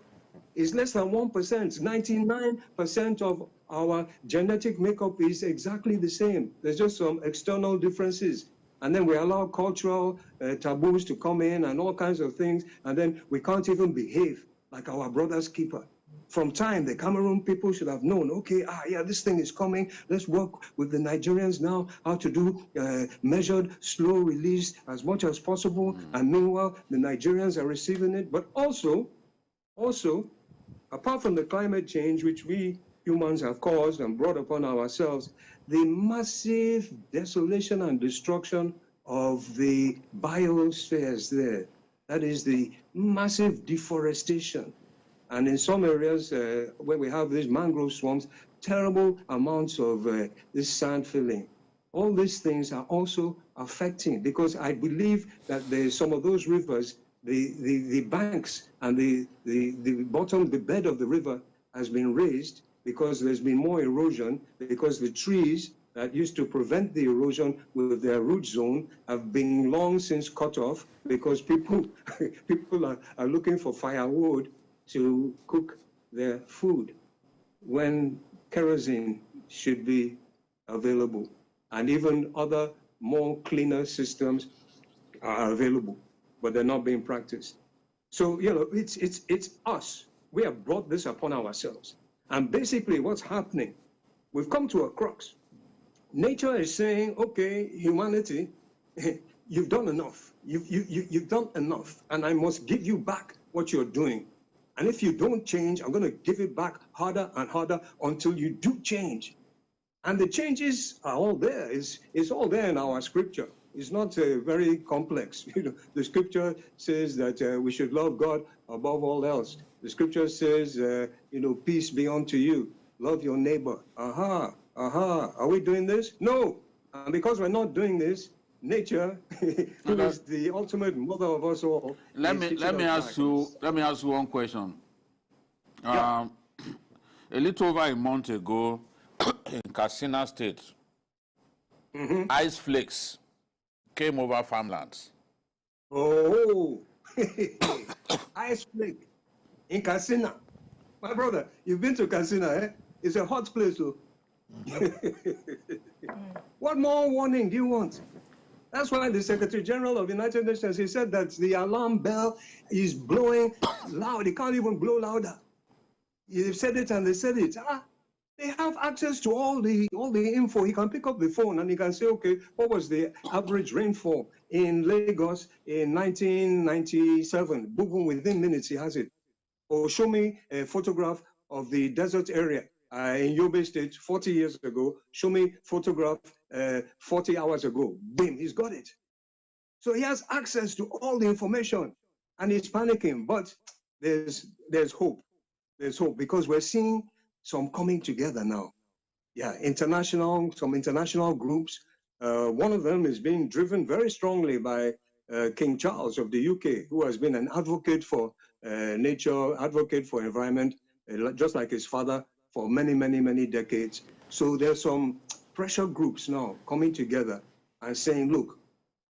is less than 1%. 99% of our genetic makeup is exactly the same. There's just some external differences. And then we allow cultural taboos to come in and all kinds of things. And then we can't even behave like our brother's keeper. From time, the Cameroon people should have known, okay, yeah, this thing is coming. Let's work with the Nigerians now, how to do measured, slow release as much as possible. And meanwhile, the Nigerians are receiving it. But also, apart from the climate change, which we humans have caused and brought upon ourselves, the massive desolation and destruction of the biospheres there. That is the massive deforestation. And in some areas where we have these mangrove swamps, terrible amounts of this sand filling. All these things are also affecting, because I believe that some of those rivers, the banks and the bottom, the bed of the river has been raised because there's been more erosion, because the trees that used to prevent the erosion with their root zone have been long since cut off because people are looking for firewood to cook their food when kerosene should be available, and even other more cleaner systems are available, but they're not being practiced. So, you know, it's us. We have brought this upon ourselves. And basically what's happening, we've come to a crux. Nature is saying, okay, humanity, you've done enough. You've done enough, and I must give you back what you're doing. And if you don't change, I'm going to give it back harder and harder until you do change. And the changes are all there. It's all there in our scripture. It's not very complex. You know, the scripture says that we should love God above all else. The scripture says, you know, peace be unto you. Love your neighbor. Aha, aha. Are we doing this? No. And because we're not doing this, nature, who is the ultimate mother of us all. Let me ask you one question. Yeah. A little over a month ago, in Katsina State, ice flakes came over farmlands. Oh, ice flake in Katsina. My brother, you've been to Katsina, eh? It's a hot place, though. What more warning do you want? That's why the Secretary General of the United Nations, he said that the alarm bell is blowing loud. It can't even blow louder. They've said it and they said it. They have access to all the info. He can pick up the phone and he can say, okay, what was the average rainfall in Lagos in 1997? Boom, within minutes he has it. Or show me a photograph of the desert area in Yobe State 40 years ago. Show me photograph 40 hours ago. Boom, he's got it. So he has access to all the information and he's panicking. But there's hope. There's hope because we're seeing some coming together now. Yeah, some international groups. One of them is being driven very strongly by King Charles of the UK, who has been an advocate for nature, advocate for environment, just like his father for many, many, many decades. So there's some pressure groups now coming together and saying, look,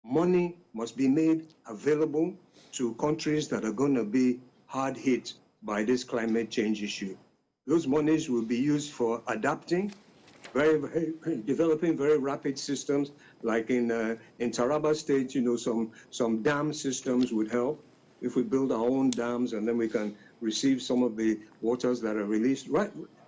money must be made available to countries that are going to be hard hit by this climate change issue. Those monies will be used for adapting, developing very rapid systems, like in Taraba State, you know, some dam systems would help if we build our own dams, and then we can receive some of the waters that are released.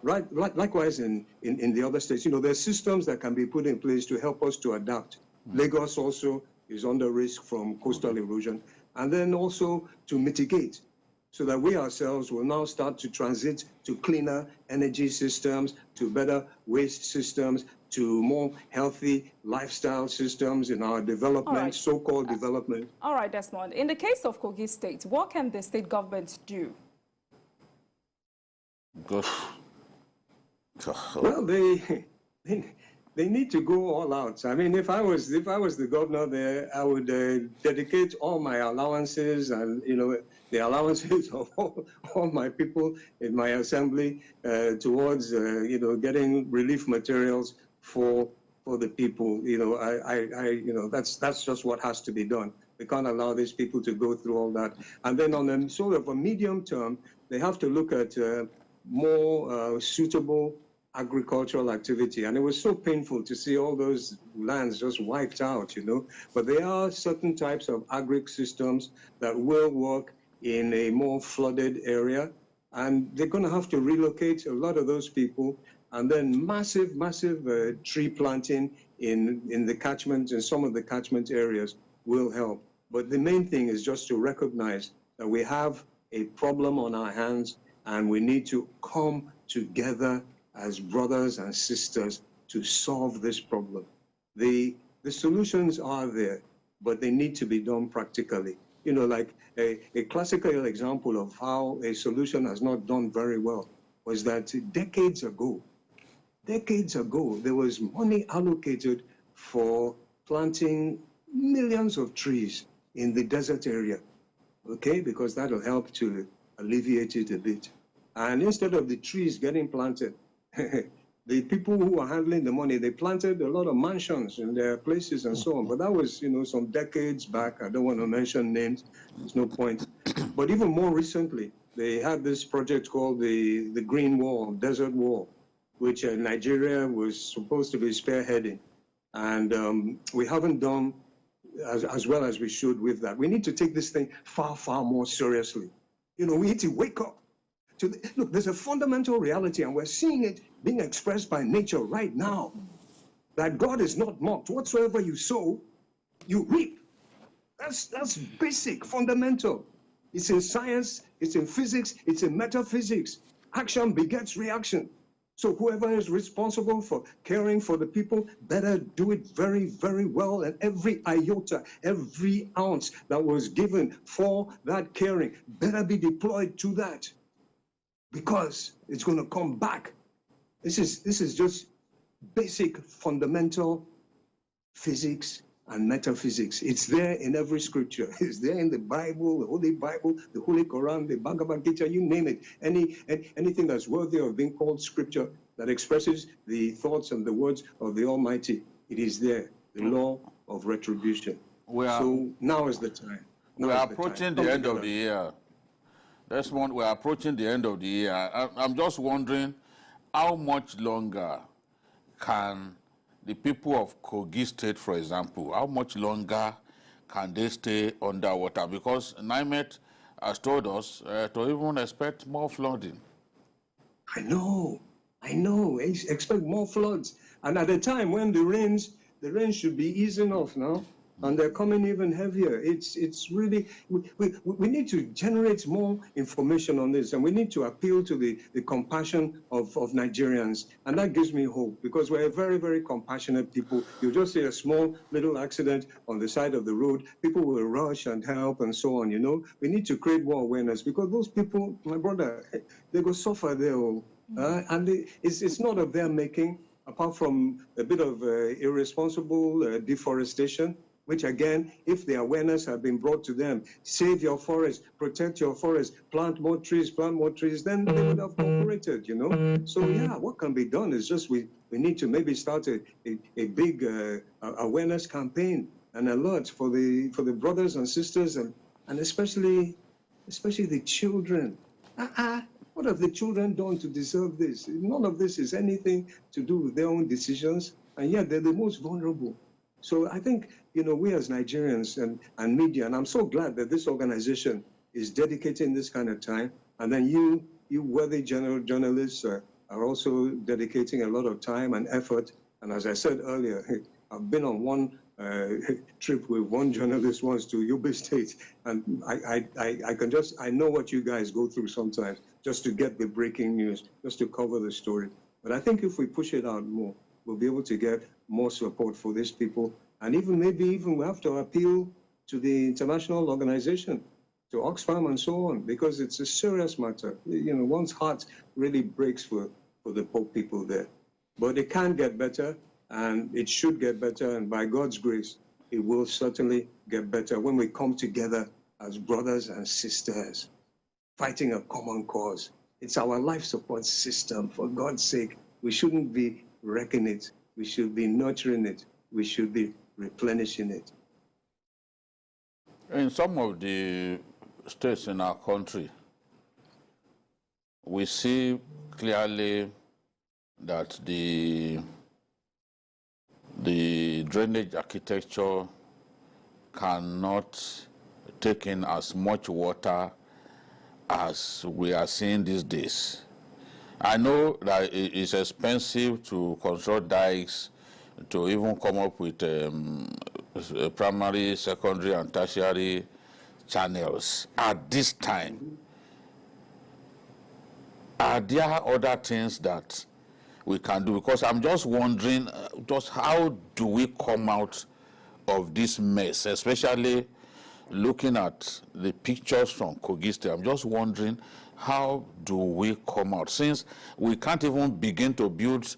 Likewise in the other states, you know, there's systems that can be put in place to help us to adapt. Lagos also is under risk from coastal erosion, and then also to mitigate, so that we ourselves will now start to transit to cleaner energy systems, to better waste systems, to more healthy lifestyle systems in our development, right. So-called development. All right, Desmond. In the case of Kogi State, what can the state government do? Good. Well, they need to go all out. I mean, if I was the governor there, I would dedicate all my allowances and, you know, the allowances of all my people in my assembly towards, you know, getting relief materials for the people. You know, you know, that's just what has to be done. We can't allow these people to go through all that. And then on a sort of a medium term, they have to look at more suitable agricultural activity. And it was so painful to see all those lands just wiped out, you know. But there are certain types of agric systems that will work in a more flooded area. And they're going to have to relocate a lot of those people. And then massive tree planting in the catchment, in some of the catchment areas will help. But the main thing is just to recognize that we have a problem on our hands and we need to come together as brothers and sisters to solve this problem. The solutions are there, but they need to be done practically. You know, like a classical example of how a solution has not done very well was that decades ago, there was money allocated for planting millions of trees in the desert area, okay? Because that'll help to alleviate it a bit. And instead of the trees getting planted, The people who are handling the money, they planted a lot of mansions in their places and so on. But that was, some decades back. I don't want to mention names. There's no point. But even more recently, they had this project called the Green Wall, Desert Wall, which Nigeria was supposed to be spearheading. And we haven't done as well as we should with that. We need to take this thing far, far more seriously. We need to wake up. Look, there's a fundamental reality, and we're seeing it being expressed by nature right now, that God is not mocked. Whatsoever you sow, you reap. That's basic, fundamental. It's in science, it's in physics, it's in metaphysics. Action begets reaction. So whoever is responsible for caring for the people better do it very, very well. And every iota, every ounce that was given for that caring better be deployed to that, because it's going to come back. This is just basic, fundamental physics and metaphysics. It's there in every scripture. It's there in the Bible, the Holy Quran, the Bhagavad Gita, you name it. Anything that's worthy of being called scripture that expresses the thoughts and the words of the Almighty, it is there, the law of retribution. So now is the time. We are approaching the end of the year. Desmond, we are approaching the end of the year. I'm just wondering, how much longer can the people of Kogi State, for example, how much longer can they stay underwater? Because NIMET has told us to even expect more flooding. I know. Expect more floods. And at a time when the rains should be easing off now, and they're coming even heavier. It's really, we need to generate more information on this, and we need to appeal to the compassion of Nigerians. And that gives me hope, because we're a very, very compassionate people. You just see a small little accident on the side of the road, people will rush and help and so on, We need to create more awareness, because those people, my brother, they go suffer there. And it's not of their making, apart from a bit of irresponsible deforestation, which again, if the awareness had been brought to them, save your forest, protect your forest, plant more trees, then they would have cooperated, So yeah, what can be done is just we need to maybe start a big awareness campaign and alert for the brothers and sisters and especially the children. What have the children done to deserve this? None of this is anything to do with their own decisions, and yet they're the most vulnerable. So I think, we as Nigerians and media, and I'm so glad that this organization is dedicating this kind of time, and then you worthy journalists are also dedicating a lot of time and effort. And as I said earlier, I've been on one trip with one journalist once to Yobe State, and I know what you guys go through sometimes just to get the breaking news, just to cover the story. But I think if we push it out more, we'll be able to get more support for these people. And maybe we have to appeal to the international organization, to Oxfam and so on, because it's a serious matter. One's heart really breaks for the poor people there. But it can get better, and it should get better, and by God's grace, it will certainly get better when we come together as brothers and sisters, fighting a common cause. It's our life support system, for God's sake. We shouldn't be wrecking it. We should be nurturing it. We should be replenishing it. In some of the states in our country, we see clearly that the drainage architecture cannot take in as much water as we are seeing these days. I know that it's expensive to construct dikes, to even come up with primary, secondary, and tertiary channels at this time. Are there other things that we can do? Because I'm just wondering, just how do we come out of this mess, especially looking at the pictures from Kogi State. I'm just wondering, how do we come out? Since we can't even begin to build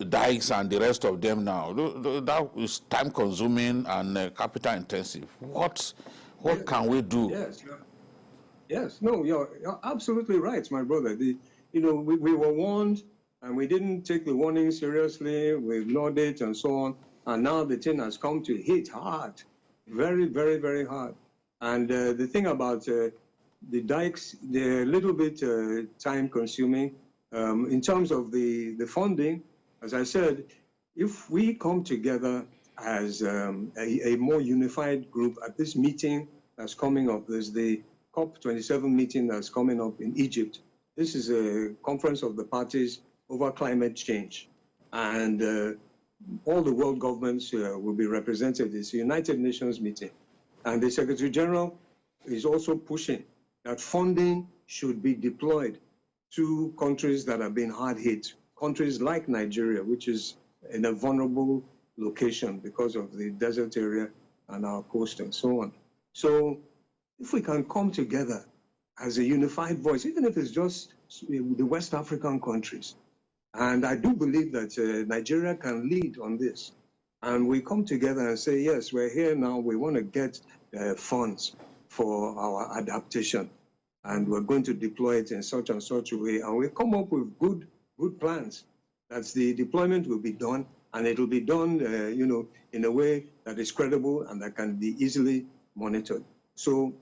dikes and the rest of them now, that is time-consuming and capital-intensive. What can we do? Yes, no, you're absolutely right, my brother. We were warned and we didn't take the warning seriously, we ignored it and so on, and now the thing has come to hit hard, very, very, very hard. And the thing about the dikes, they're a little bit time consuming. In terms of the funding, as I said, if we come together as a more unified group at this meeting that's coming up, there's the COP27 meeting that's coming up in Egypt. This is a conference of the parties over climate change. And all the world governments will be represented. It's a United Nations meeting. And the Secretary General is also pushing that funding should be deployed to countries that have been hard hit, countries like Nigeria, which is in a vulnerable location because of the desert area and our coast and so on. So if we can come together as a unified voice, even if it's just the West African countries, and I do believe that Nigeria can lead on this, and we come together and say, yes, we're here now, we want to get funds for our adaptation, and we're going to deploy it in such and such a way, and we come up with good plans. That's the deployment will be done, and it will be done, you know, in a way that is credible and that can be easily monitored. So,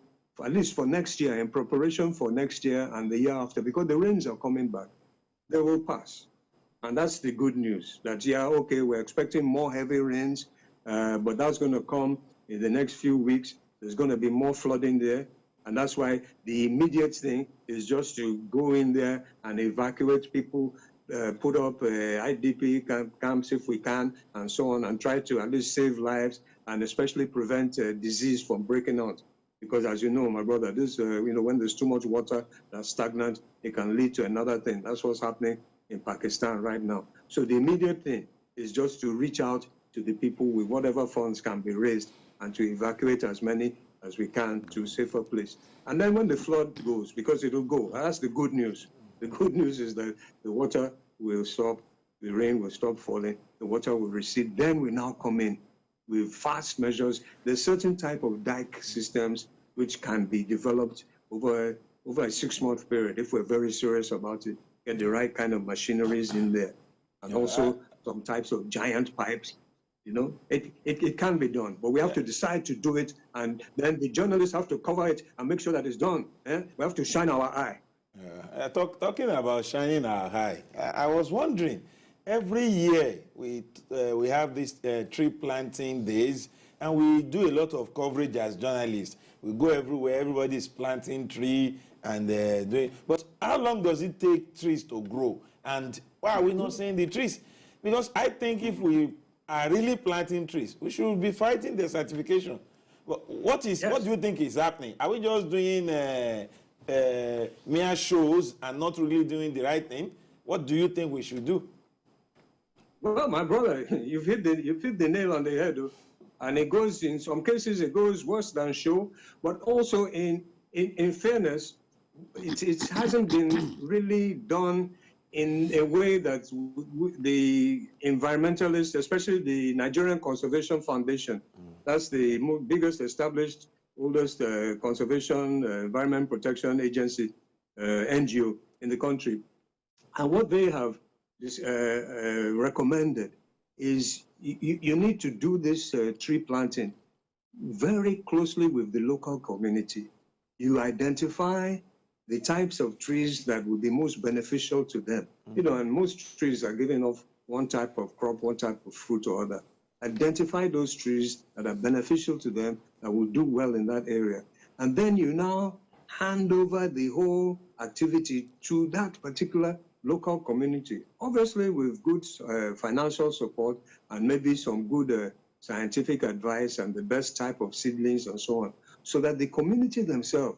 at least for next year, in preparation for next year and the year after, because the rains are coming back, they will pass. And that's the good news, that, yeah, okay, we're expecting more heavy rains, but that's going to come in the next few weeks. There's going to be more flooding there. And that's why the immediate thing is just to go in there and evacuate people, put up IDP camps if we can, and so on, and try to at least save lives and especially prevent disease from breaking out. Because as you know, my brother, this, you know, when there's too much water that's stagnant, it can lead to another thing. That's what's happening in Pakistan right now. So the immediate thing is just to reach out to the people with whatever funds can be raised and to evacuate as many as we can to a safer place. And then when the flood goes, because it'll go, that's the good news. The good news is that the water will stop, the rain will stop falling, the water will recede. Then we now come in with fast measures. There's certain type of dike systems which can be developed over a 6-month period if we're very serious about it. Get the right kind of machineries in there, and also some types of giant pipes. You know, it can be done, but we have to decide to do it, and then the journalists have to cover it and make sure that it's done. We have to shine our eye. Talking about shining our eye, I was wondering, every year we have these tree planting days, and we do a lot of coverage as journalists. We go everywhere, everybody's planting tree and doing. But how long does it take trees to grow? And why are we not seeing the trees? Because I think if we are really planting trees, we should be fighting the certification. What do you think is happening? Are we just doing mere shows and not really doing the right thing? What do you think we should do? Well, my brother, you've hit the nail on the head. And it goes, in some cases, it goes worse than show. But also, in fairness, it hasn't been really done in a way that the environmentalists, especially the Nigerian Conservation Foundation, that's the biggest established, oldest conservation environment protection agency, NGO in the country. And what they have recommended is you need to do this tree planting very closely with the local community. You identify the types of trees that will be most beneficial to them. You know, and most trees are giving off one type of crop, one type of fruit or other. Identify those trees that are beneficial to them, that will do well in that area. And then you now hand over the whole activity to that particular local community, obviously with good financial support and maybe some good scientific advice and the best type of seedlings and so on, so that the community themselves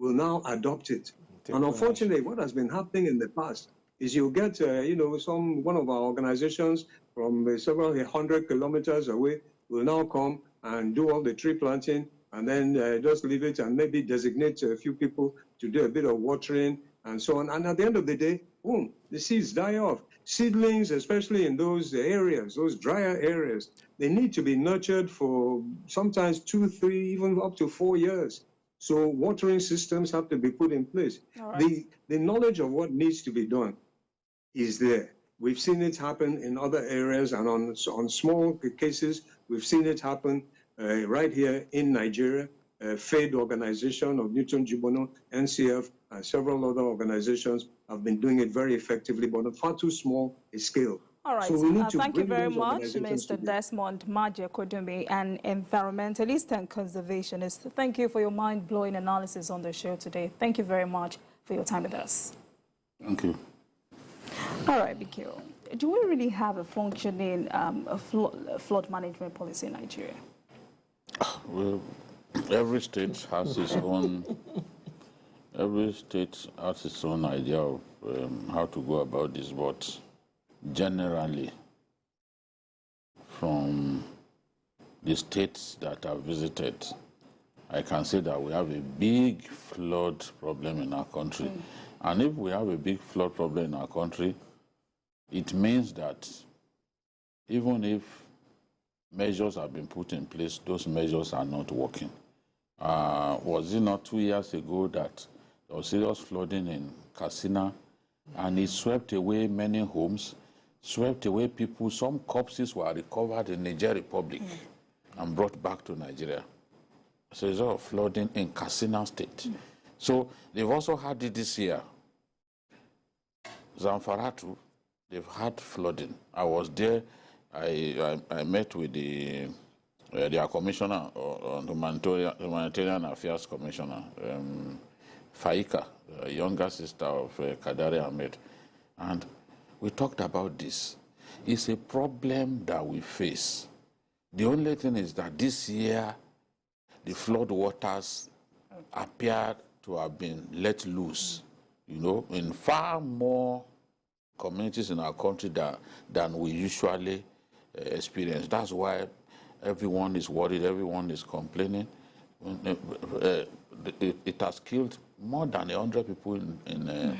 will now adopt it. And unfortunately, what has been happening in the past is you get, you know, one of our organizations from several 100 kilometers away will now come and do all the tree planting and then just leave it and maybe designate a few people to do a bit of watering and so on. And at the end of the day, boom, the seeds die off. Seedlings, especially in those areas, those drier areas, they need to be nurtured for sometimes 2, 3, even up to 4 years. So watering systems have to be put in place. Right. The knowledge of what needs to be done is there. We've seen it happen in other areas, and on small cases, we've seen it happen right here in Nigeria. FAID organization of Newton Jibono, NCF, and several other organizations have been doing it very effectively, but on far too small a scale. All right, so we need to thank you bring very those much, organizations Mr. together. Desmond Maje Kodumi, an environmentalist and conservationist. Thank you for your mind-blowing analysis on the show today. Thank you very much for your time with us. Thank you. All right, Bikio, do we really have a functioning flood management policy in Nigeria? Well, every state has its own. Every state has its own idea of how to go about this, but generally, from the states that I've visited, I can say that we have a big flood problem in our country. And if we have a big flood problem in our country, it means that even if measures have been put in place, those measures are not working. Was it not 2 years ago that there was serious flooding in Katsina, and it swept away many homes, swept away people? Some corpses were recovered in Niger Republic and brought back to Nigeria. So there's a lot of flooding in Katsina State. So they've also had it this year. Zamfaratu, they've had flooding. I was there. I met with their commissioner on humanitarian affairs commissioner, Faika, a younger sister of Kadari Ahmed, and we talked about this. It's a problem that we face. The only thing is that this year the flood waters appear to have been let loose, in far more communities in our country than we usually experience. That's why everyone is worried, everyone is complaining. It has killed more than 100 people in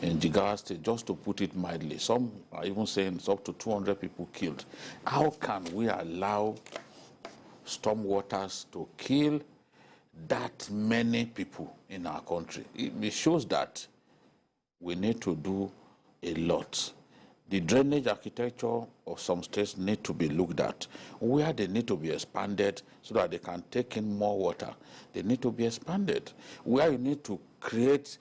Jigawa State, just to put it mildly. Some are even saying it's up to 200 people killed. How can we allow storm waters to kill that many people in our country? It shows that we need to do a lot. The drainage architecture of some states need to be looked at. Where they need to be expanded so that they can take in more water, they need to be expanded. Where you need to create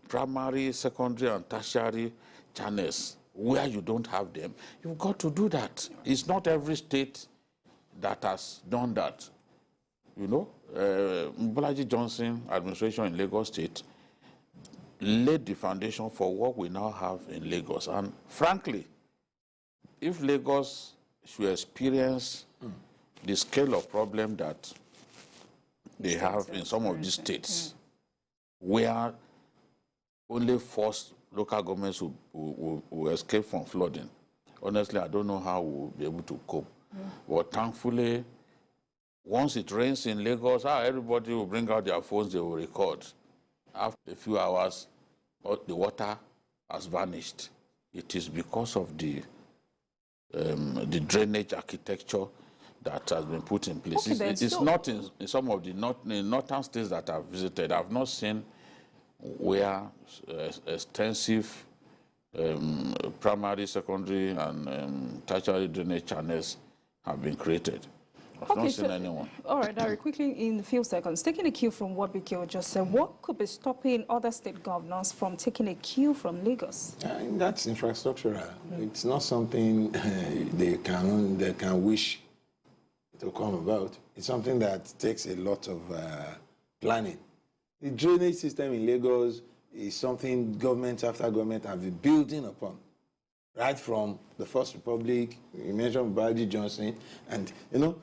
primary, secondary, and tertiary channels, where you don't have them, you've got to do that. It's not every state that has done that. Bolaji Johnson administration in Lagos State laid the foundation for what we now have in Lagos. And frankly, if Lagos should experience the scale of problem that they have in some of these states, where only forced local governments will escape from flooding, honestly, I don't know how we'll be able to cope. But thankfully, once it rains in Lagos, everybody will bring out their phones, they will record. After a few hours, the water has vanished. It is because of the drainage architecture that has been put in place. Okay, it's not in some of the northern states that I've visited. I've not seen where extensive primary, secondary, and tertiary drainage channels have been created. I've not seen anyone. All right, Dari, quickly in a few seconds, taking a cue from what Bikio just said, what could be stopping other state governors from taking a cue from Lagos? That's infrastructural. It's not something they can wish to come about. It's something that takes a lot of planning. The drainage system in Lagos is something government after government have been building upon. Right from the First Republic, you mentioned Buhari Johnson, and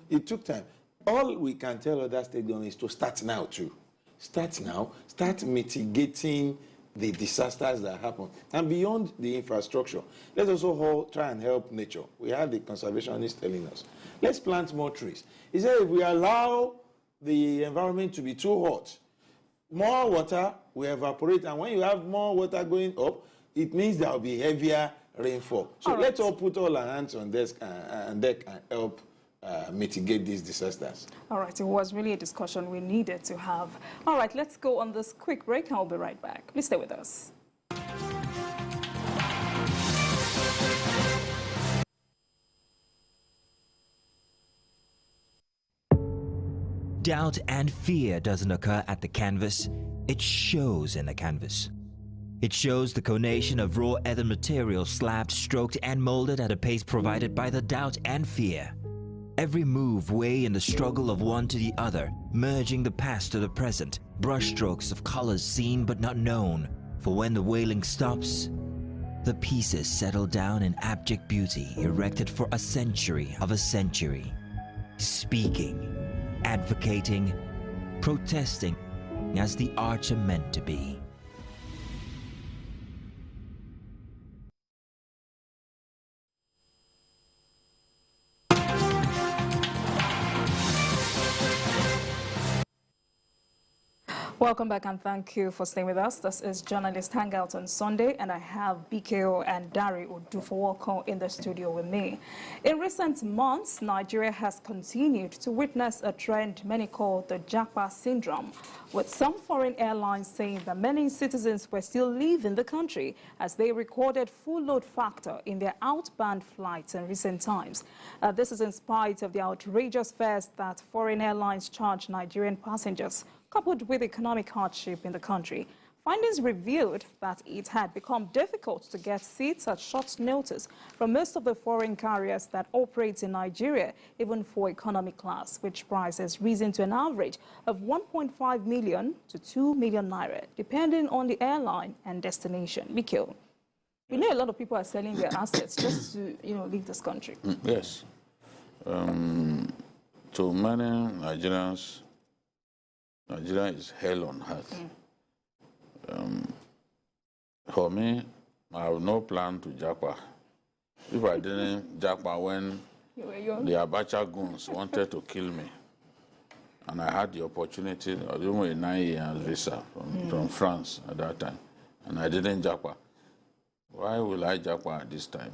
it took time. All we can tell other state governments is to start now too. Start now, start mitigating the disasters that happen. And beyond the infrastructure, let's also try and help nature. We have the conservationists telling us, let's plant more trees. He said if we allow the environment to be too hot, more water will evaporate, and when you have more water going up, it means there will be heavier rainfall. So let's all put all our hands on deck and help mitigate these disasters. All right, it was really a discussion we needed to have. All right, let's go on this quick break and we'll be right back. Please stay with us. Doubt and fear doesn't occur at the canvas, it shows in the canvas. It shows the conation of raw earthen material slabbed, stroked, and molded at a pace provided by the doubt and fear. Every move way in the struggle of one to the other, merging the past to the present, brushstrokes of colors seen but not known. For when the wailing stops, the pieces settle down in abject beauty, erected for a century of a century. Speaking, advocating, protesting as the arts are meant to be. Welcome back and thank you for staying with us. This is Journalist Hangout on Sunday, and I have BKO and Dari Odufowoko in the studio with me. In recent months, Nigeria has continued to witness a trend many call the Japa syndrome, with some foreign airlines saying that many citizens were still leaving the country as they recorded full load factor in their outbound flights in recent times. This is in spite of the outrageous fares that foreign airlines charge Nigerian passengers, coupled with economic hardship in the country. Findings revealed that it had become difficult to get seats at short notice from most of the foreign carriers that operate in Nigeria, even for economy class, which price has risen to an average of 1.5 million to 2 million naira, depending on the airline and destination. Mikhail, we know a lot of people are selling their assets just to, leave this country. Yes. To many Nigerians, Nigeria is hell on earth. For me, I have no plan to Japa. If I didn't Japa when the Abacha goons wanted to kill me, and I had the opportunity, I was even a 9-year visa from France at that time, and I didn't Japa. Why will I Japa at this time?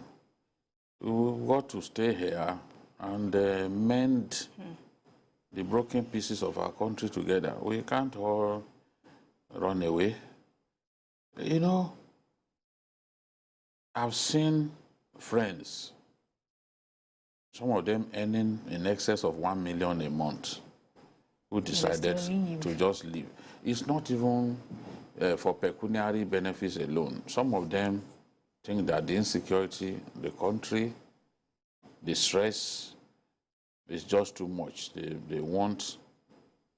We got to stay here and mend the broken pieces of our country together. We can't all run away. I've seen friends, some of them earning in excess of 1 million a month, who decided to just leave. It's not even for pecuniary benefits alone. Some of them think that the insecurity, the country, the stress, it's just too much. They want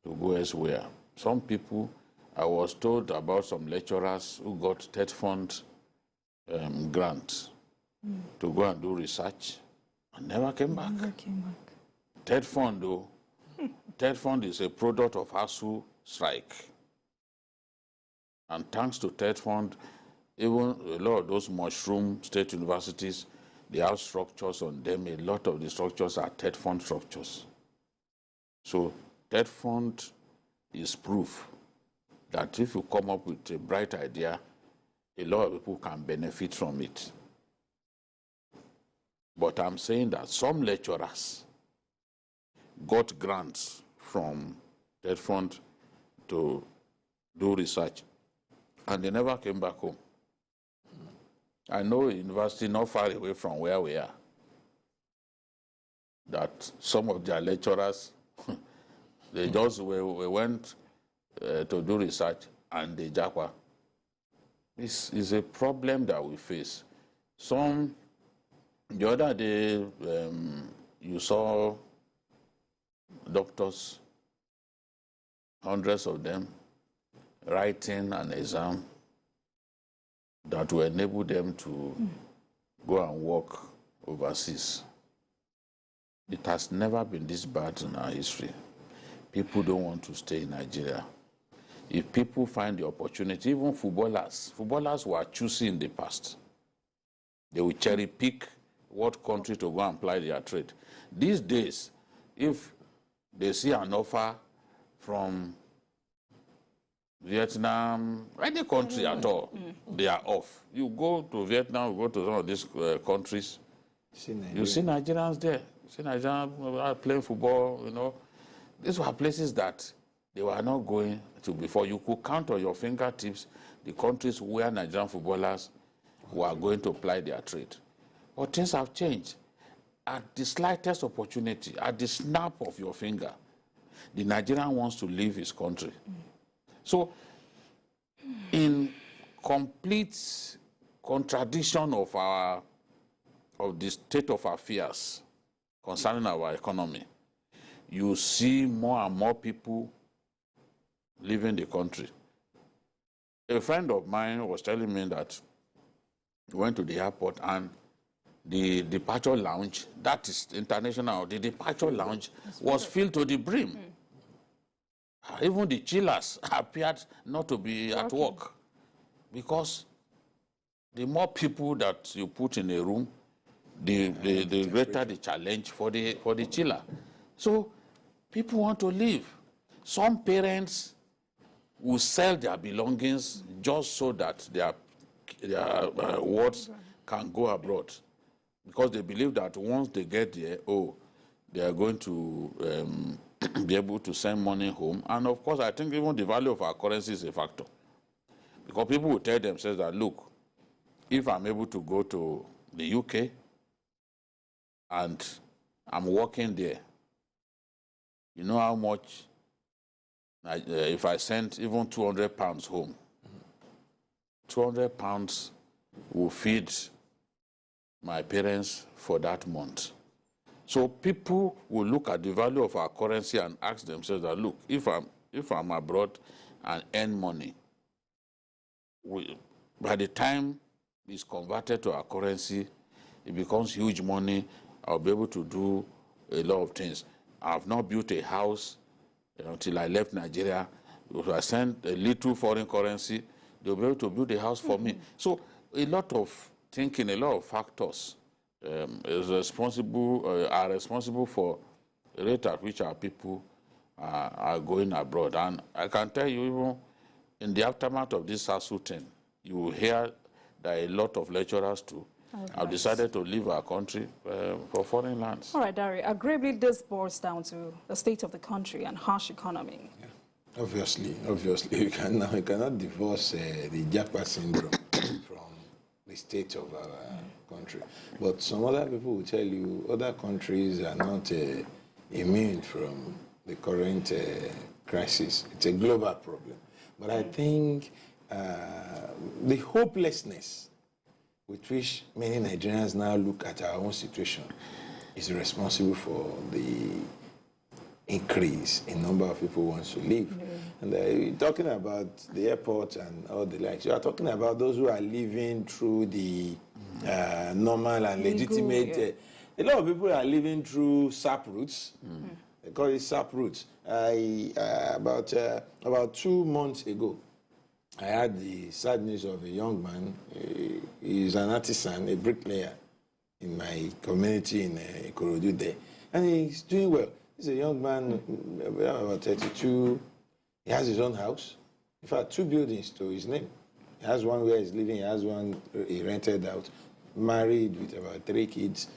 to go elsewhere. Some people, I was told about some lecturers who got TED Fund grants to go and do research and never came back. TED Fund, though, TED Fund is a product of ASU strike. And thanks to TED Fund, even a lot of those mushroom state universities, they have structures on them. A lot of the structures are TED Fund structures. So TED Fund is proof that if you come up with a bright idea, a lot of people can benefit from it. But I'm saying that some lecturers got grants from TED Fund to do research, and they never came back home. I know a university not far away from where we are, that some of their lecturers, they just went to do research and they Japa. This is a problem that we face. The other day, you saw doctors, hundreds of them, writing an exam that will enable them to go and work overseas. It has never been this bad in our history. People don't want to stay in Nigeria. If people find the opportunity, even footballers were choosing in the past. They will cherry pick what country to go and apply their trade. These days, if they see an offer from Vietnam, any country at all, they are off. You go to Vietnam, you go to some of these countries, you see Nigerians there. You see Nigerians playing football, These were places that they were not going to before. You could count on your fingertips the countries where Nigerian footballers were going to apply their trade. But things have changed. At the slightest opportunity, at the snap of your finger, The Nigerian wants to leave his country. So, in complete contradiction of the state of affairs concerning our economy, you see more and more people leaving the country. A friend of mine was telling me that he went to the airport and the departure lounge, that is international, the departure lounge was filled to the brim. Even the chillers appeared not to be at work, because the more people that you put in a room, the greater the challenge for the chiller. So people want to leave. Some parents will sell their belongings just so that their wards can go abroad, because they believe that once they get there, they are going to be able to send money home. And of course, I think even the value of our currency is a factor, because people will tell themselves that, look, if I'm able to go to the UK and I'm working there, you know how much, if I send even £200 home, £200 will feed my parents for that month. So people will look at the value of our currency and ask themselves that, look, if I'm abroad and earn money, by the time it's converted to our currency, it becomes huge money. I'll be able to do a lot of things. I've not built a house until I left Nigeria. If I send a little foreign currency, they'll be able to build a house for me. So a lot of thinking, a lot of factors are responsible for the rate at which our people are going abroad. And I can tell you, even in the aftermath of this SASU thing, you will hear that a lot of lecturers too have decided to leave our country for foreign lands. All right, Dari, agreeably this boils down to the state of the country and harsh economy. Yeah. Obviously, we cannot divorce the Japa syndrome from the state of our country. But some other people will tell you other countries are not immune from the current crisis. It's a global problem. But I think the hopelessness with which many Nigerians now look at our own situation is responsible for the increase in number of people who want to leave. And you're talking about the airport and all the likes. You are talking about those who are living through the normal and legitimate. A lot of people are living through SAP routes. They call it SAP routes. About 2 months ago, I had the sad news of a young man. He's an artisan, a bricklayer in my community in Ikorodu there. And he's doing well. He's a young man, about 32. He has his own house. In fact, 2 buildings to his name. He has one where he's living, he has one he rented out. Married with about 3 kids.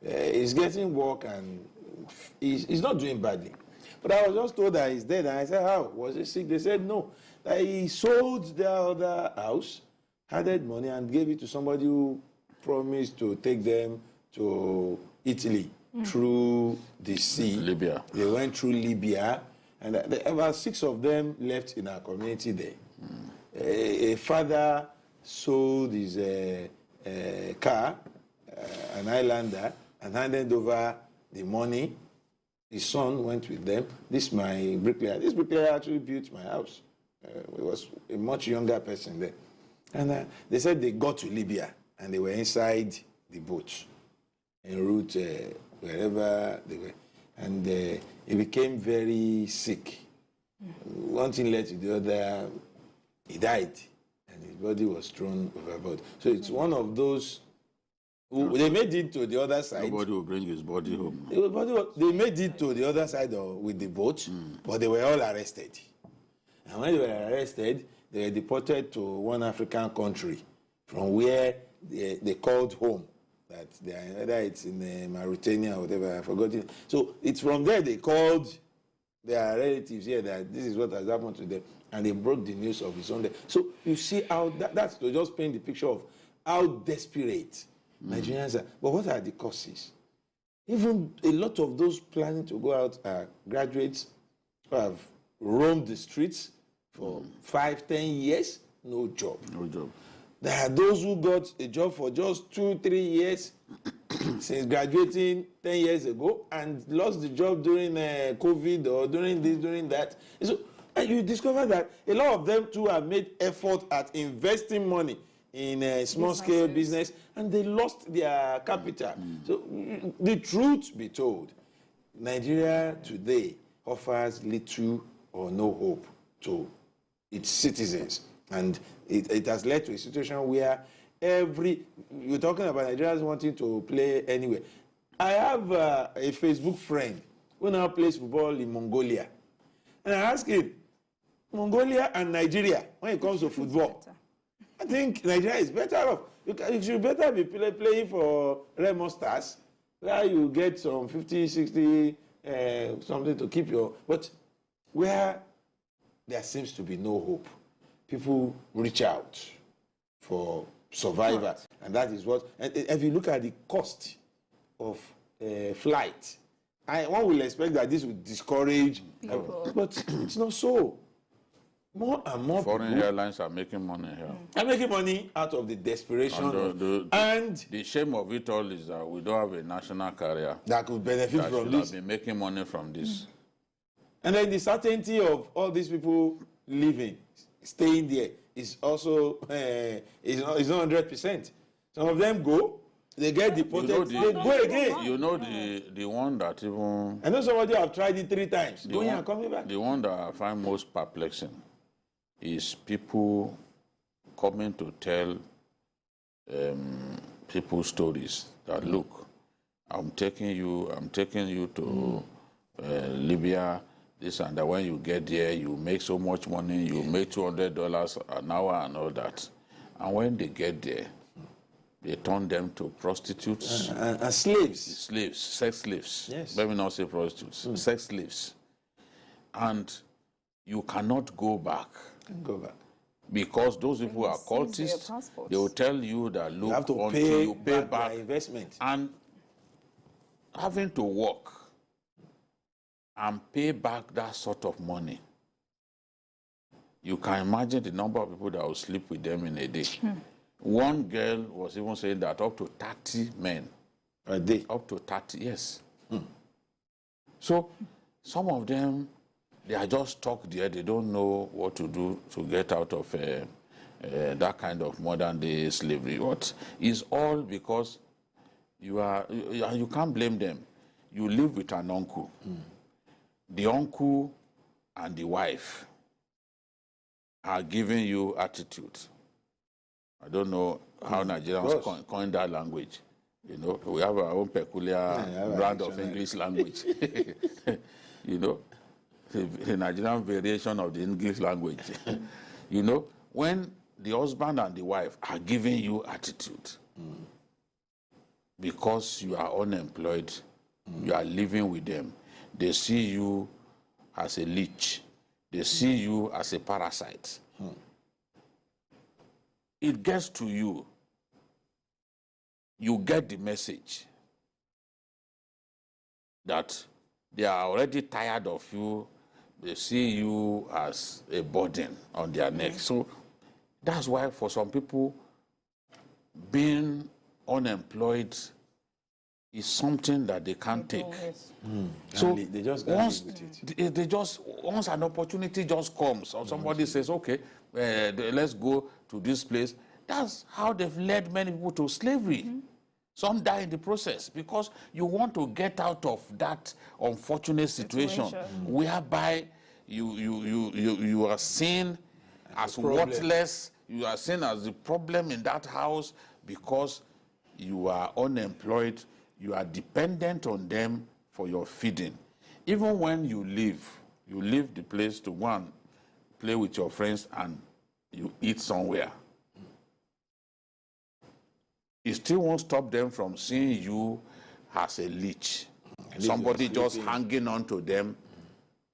He's getting work and he's not doing badly. But I was just told that he's dead. And I said, how? Was he sick? They said, no. That he sold their other house, added money, and gave it to somebody who promised to take them to Italy through the sea. Libya. They went through Libya, and about 6 of them left in our community there. A father sold his car, an Islander, and handed over the money. His son went with them. This my bricklayer. This bricklayer actually built my house. He was a much younger person there. And they said they got to Libya and they were inside the boat en route wherever they were. And he became very sick. One thing led to the other. He died and his body was thrown overboard. So it's one of those who they made it to the other side. Nobody will bring his body home. They made it to the other side with the boat, but they were all arrested. And when they were arrested, they were deported to one African country from where they called home. That whether it's in Mauritania or whatever, I forgot it. So it's from there they called their relatives here that this is what has happened to them. And they broke the news of his own death. So you see how that's to just paint the picture of how desperate Nigerians are. But what are the causes? Even a lot of those planning to go out are graduates who have roamed the streets for 5, 10 years, no job. No job. There are those who got a job for just 2, 3 years since graduating 10 years ago and lost the job during COVID or during this, during that. So, and you discover that a lot of them too have made effort at investing money in small-scale business, and they lost their capital. So, the truth be told, Nigeria today offers little or no hope to its citizens, and it has led to a situation where you're talking about Nigerians wanting to play anywhere. I have a Facebook friend who now plays football in Mongolia, and I asked him, Mongolia and Nigeria, when it comes to football, I think Nigeria is better off. You should better be playing for Remo Stars, where you get some 50, 60, something to keep your... But where there seems to be no hope, people reach out for survival. And that is what... And if you look at the cost of flight, one will expect that this would discourage people. But it's not so. More and more foreign people airlines are making money here. Are making money out of the desperation. And the shame of it all is that we don't have a national carrier that could benefit from this. That have been making money from this. And then the certainty of all these people living, staying there, is also is not 100%. Some of them go, they get deported, they go again. You know the one that even... I know somebody have tried it 3 times, going and coming back. The one that I find most perplexing is people coming to tell people stories that, look, I'm taking you to Libya, this and that. When you get there, you make so much money, you make $200 an hour and all that. And when they get there, they turn them to prostitutes. And slaves. Slaves, sex slaves. Yes. Let me not say prostitutes, sex slaves. And you cannot go back. Because those people are cultists. They will tell you that, look, you have to until you pay back investment. And having to work and pay back that sort of money, you can imagine the number of people that will sleep with them in a day. One girl was even saying that up to 30 men a day. Up to 30, yes. So some of them, they are just stuck there. They don't know what to do to get out of that kind of modern day slavery. What is all because you can't blame them. You live with an uncle. The uncle and the wife are giving you attitude. I don't know how Nigerians coin that language. You know, we have our own peculiar brand of English language. You know, the Nigerian variation of the English language. You know, when the husband and the wife are giving you attitude because you are unemployed, you are living with them, they see you as a leech, they see you as a parasite. It gets to you. You get the message that they are already tired of you. They see you as a burden on their neck. So that's why for some people, being unemployed is something that they can't take. So they just once once an opportunity just comes, or somebody says, okay, let's go to this place, that's how they've led many people to slavery. Some die in the process because you want to get out of that unfortunate situation whereby you are seen as worthless, you are seen as the problem in that house because you are unemployed, you are dependent on them for your feeding. Even when you leave the place to go and play with your friends and you eat somewhere, it still won't stop them from seeing you as a leech. Somebody just hanging on to them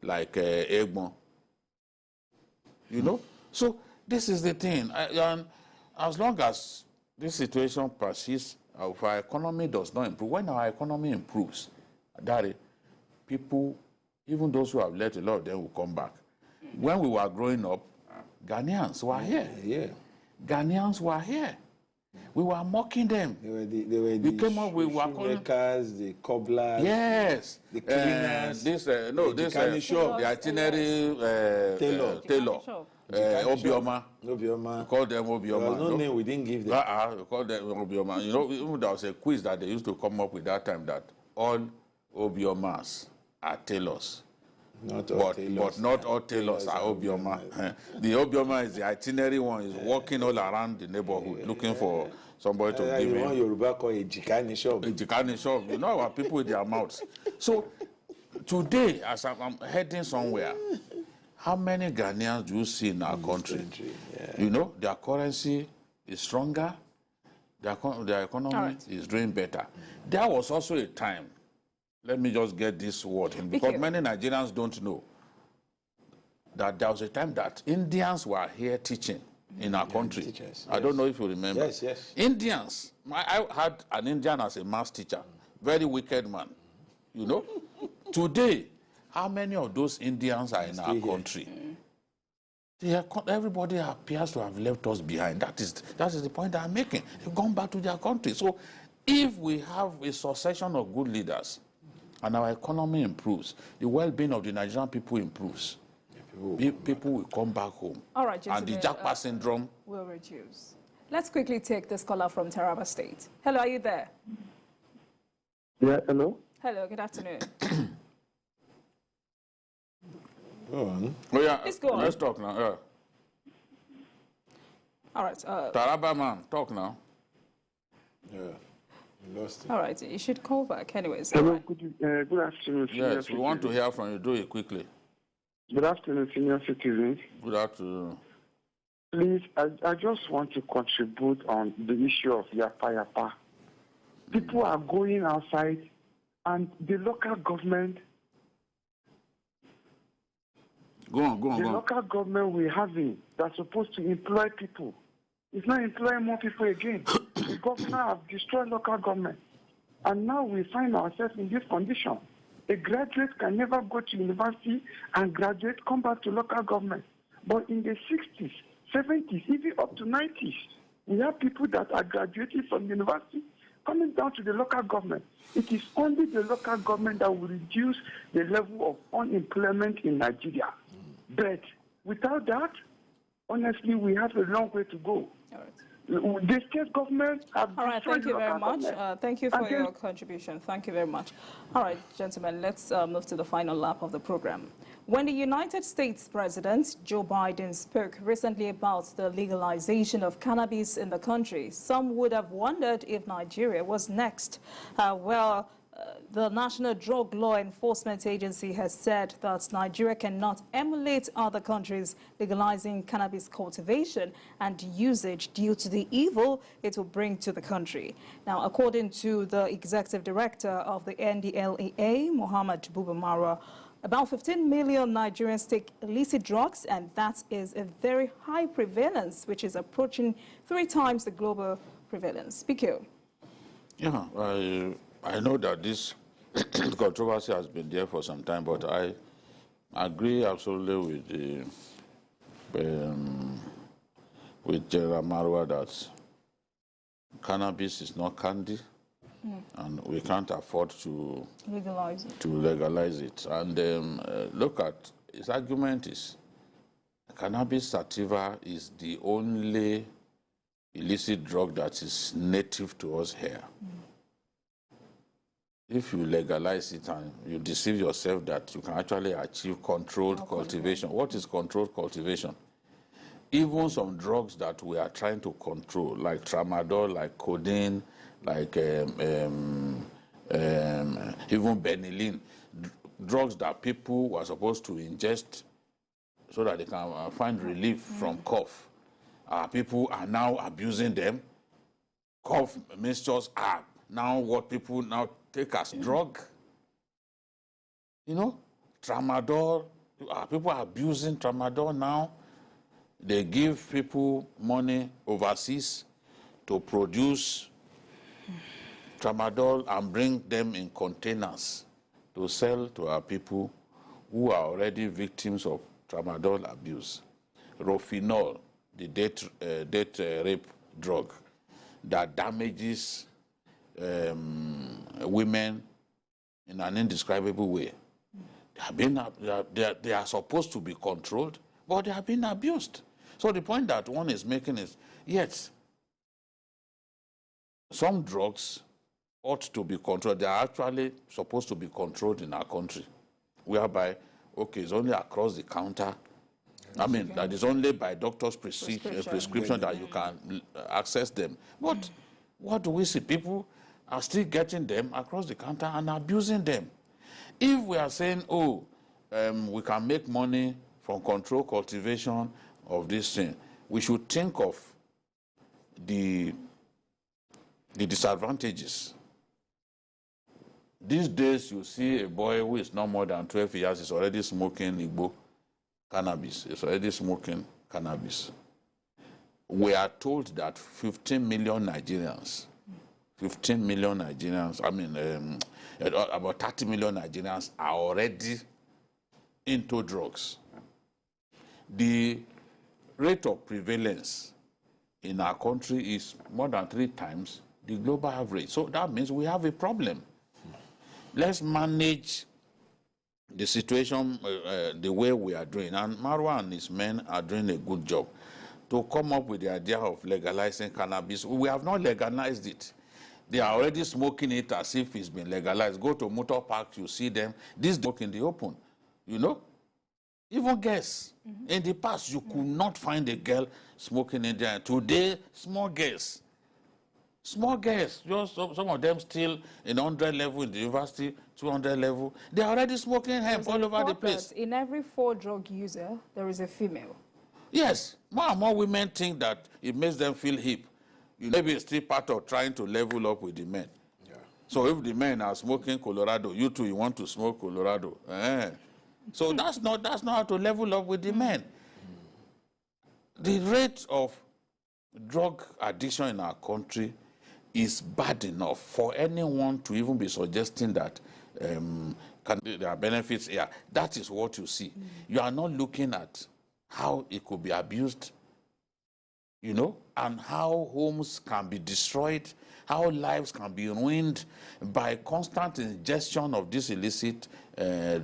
like Egmont. You know? So this is the thing. And as long as this situation persists, if our economy does not improve, when our economy improves, people Even those who have left, a lot of them will come back. When we were growing up, Ghanaians were here. Yeah. Ghanaians were here. We were mocking them. They were the came up with shoemakers, the cobblers, yes, the cleaners, the itinerary tailor. Obioma. Obioma. We called them Obioma. There was no name we didn't give them. We called them Obioma. You know, even there was a quiz that they used to come up with that time that all Obiomas are tailors. But not all tailors are Obioma. The Obioma is the itinerary one, is walking all around the neighborhood looking for somebody to give him. Yoruba call a jikani shop. A jikani shop. You know our people with their mouths. So today, as I'm heading somewhere, how many Ghanaians do you see in our country? You know, their currency is stronger, their economy is doing better. There was also a time, let me just get this word in, because many Nigerians don't know that there was a time that Indians were here teaching in our country. Teachers, I don't know if you remember. Yes, yes. Indians. I had an Indian as a maths teacher, very wicked man. You know, today, how many of those Indians are in our country? Everybody appears to have left us behind. That is the point I'm making. They've gone back to their country. So if we have a succession of good leaders and our economy improves, the well-being of the Nigerian people improves. People will come back home. All right, and the Japa syndrome will reduce. Let's quickly take this caller from Taraba State. Hello, are you there? Yeah, hello. Hello, good afternoon. Go on. Oh, yeah. Please go on. Let's talk now. Yeah. All right. Taraba man, talk now. Yeah. You lost it. All right. You should call back anyways. Hello, right. good afternoon. Yes, we want to hear from you. Do it quickly. Good afternoon, senior citizens. Good afternoon. Please, I just want to contribute on the issue of Yapa. People are going outside, and the local government... Go on. The local government we're having that's supposed to employ people is not employing more people again. The governor have destroyed local government. And now we find ourselves in this condition. A graduate can never go to university and graduate, come back to local government. But in the 60s, 70s, even up to 90s, we have people that are graduating from university coming down to the local government. It is only the local government that will reduce the level of unemployment in Nigeria. But without that, honestly, we have a long way to go. All right. The state government have All right, thank you very much. Thank you for your contribution. Thank you very much. All right, gentlemen, let's move to the final lap of the program. When the United States President Joe Biden spoke recently about the legalization of cannabis in the country, some would have wondered if Nigeria was next. The National Drug Law Enforcement Agency has said that Nigeria cannot emulate other countries legalizing cannabis cultivation and usage due to the evil it will bring to the country. Now, according to the Executive Director of the NDLEA, Muhammad Bubamara, about 15 million Nigerians take illicit drugs, and that is a very high prevalence, which is approaching 3 times the global prevalence. Speak. Yeah, I know that this controversy has been there for some time, but I agree absolutely with General Marwa that cannabis is not candy, and we can't afford to legalize it. And look at his argument is cannabis sativa is the only illicit drug that is native to us here. If you legalize it and you deceive yourself that you can actually achieve controlled cultivation. What is controlled cultivation? Even some drugs that we are trying to control, like tramadol, like codeine, like even benylin, drugs that people were supposed to ingest so that they can find relief from cough. People are now abusing them. Cough mixtures are now what people now take as drug. You know, tramadol, people are abusing tramadol now. They give people money overseas to produce tramadol and bring them in containers to sell to our people who are already victims of tramadol abuse. Rofinol, the date rape drug that damages women in an indescribable way. They are supposed to be controlled, but they have been abused. So the point that one is making is, yes, some drugs ought to be controlled. They are actually supposed to be controlled in our country, whereby, okay, it's only across the counter. I mean, that is only by doctor's prescription that you can access them. But what do we see? People are still getting them across the counter and abusing them. If we are saying, oh, we can make money from controlled cultivation of this thing, we should think of the disadvantages. These days, you see a boy who is not more than 12 years is already smoking Igbo cannabis. Is already smoking cannabis. We are told that 15 million Nigerians, I mean, about 30 million Nigerians are already into drugs. The rate of prevalence in our country is more than 3 times the global average. So that means we have a problem. Let's manage the situation the way we are doing. And Marwa and his men are doing a good job to come up with the idea of legalizing cannabis. We have not legalized it. They are already smoking it as if it's been legalized. Go to motor parks, you see them. This smoke in the open, you know? Even girls. In the past, you could not find a girl smoking in there. Today, small girls, just some of them still in 100 level in the university, 200 level. They are already smoking hemp all over the place. In every 4 drug user, there is a female. Yes, more and more women think that it makes them feel hip. Maybe it's still part of trying to level up with the men. Yeah. So if the men are smoking Colorado, you too, you want to smoke Colorado. So that's not how to level up with the men. The rate of drug addiction in our country is bad enough for anyone to even be suggesting that there are benefits here. That is what you see. You are not looking at how it could be abused, you know, and how homes can be destroyed, how lives can be ruined by constant ingestion of this illicit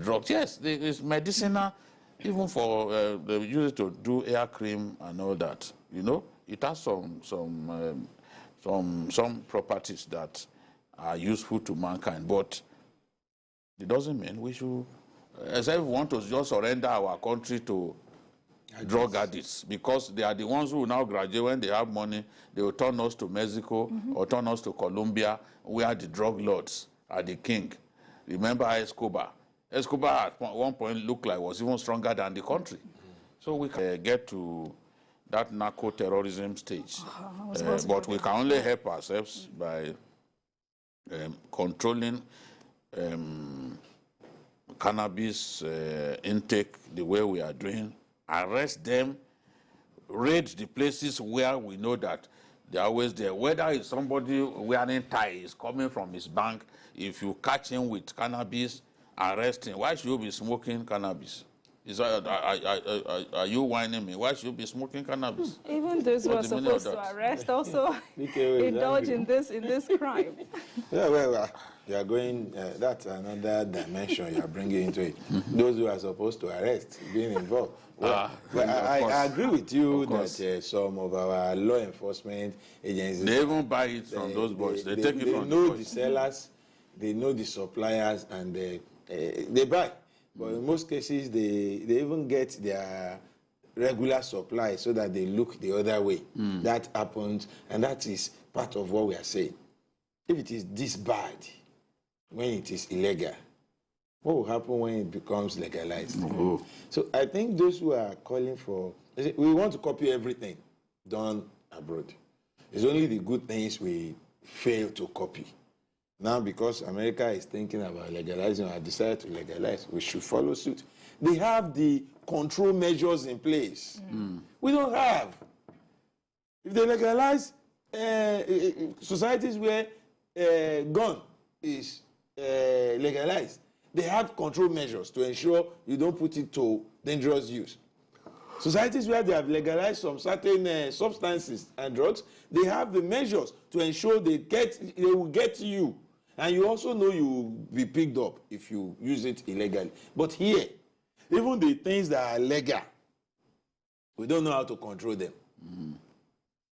drugs. Yes, it's medicinal, even for they use it to do hair cream and all that. You know, it has some properties that are useful to mankind, but it doesn't mean we should, as if we want to just surrender our country to drug addicts, because they are the ones who will now graduate. When they have money, they will turn us to Mexico or turn us to Colombia, where the drug lords are the king. Remember Escobar? Escobar at one point looked like was even stronger than the country. So we can get to that narco-terrorism stage. But we can only help ourselves by controlling cannabis intake the way we are doing, arrest them, raid the places where we know that they're always there. Whether it's somebody wearing tie is coming from his bank, if you catch him with cannabis, arrest him. Why should you be smoking cannabis? Are you whining me? Why should you be smoking cannabis? Even those who are supposed to arrest also indulge in this crime. Yeah, well, you are going, that's another dimension you are bringing into it. Those who are supposed to arrest, being involved. Well, but I agree with you that some of our law enforcement agencies... They even buy it from those boys. They take it from the boys. They know the sellers, they know the suppliers, and they buy. But in most cases, they even get their regular supply so that they look the other way. That happens, and that is part of what we are saying. If it is this bad, when it is illegal, what will happen when it becomes legalized? So I think those who are calling for, we want to copy everything done abroad. It's only the good things we fail to copy. Now, because America is thinking about legalizing or decided to legalize, we should follow suit. They have the control measures in place. We don't have. If they legalize societies where gun is legalized, they have control measures to ensure you don't put it to dangerous use. Societies where they have legalized some certain substances and drugs, they have the measures to ensure they will get to you. And you also know you will be picked up if you use it illegally. But here, even the things that are legal, we don't know how to control them.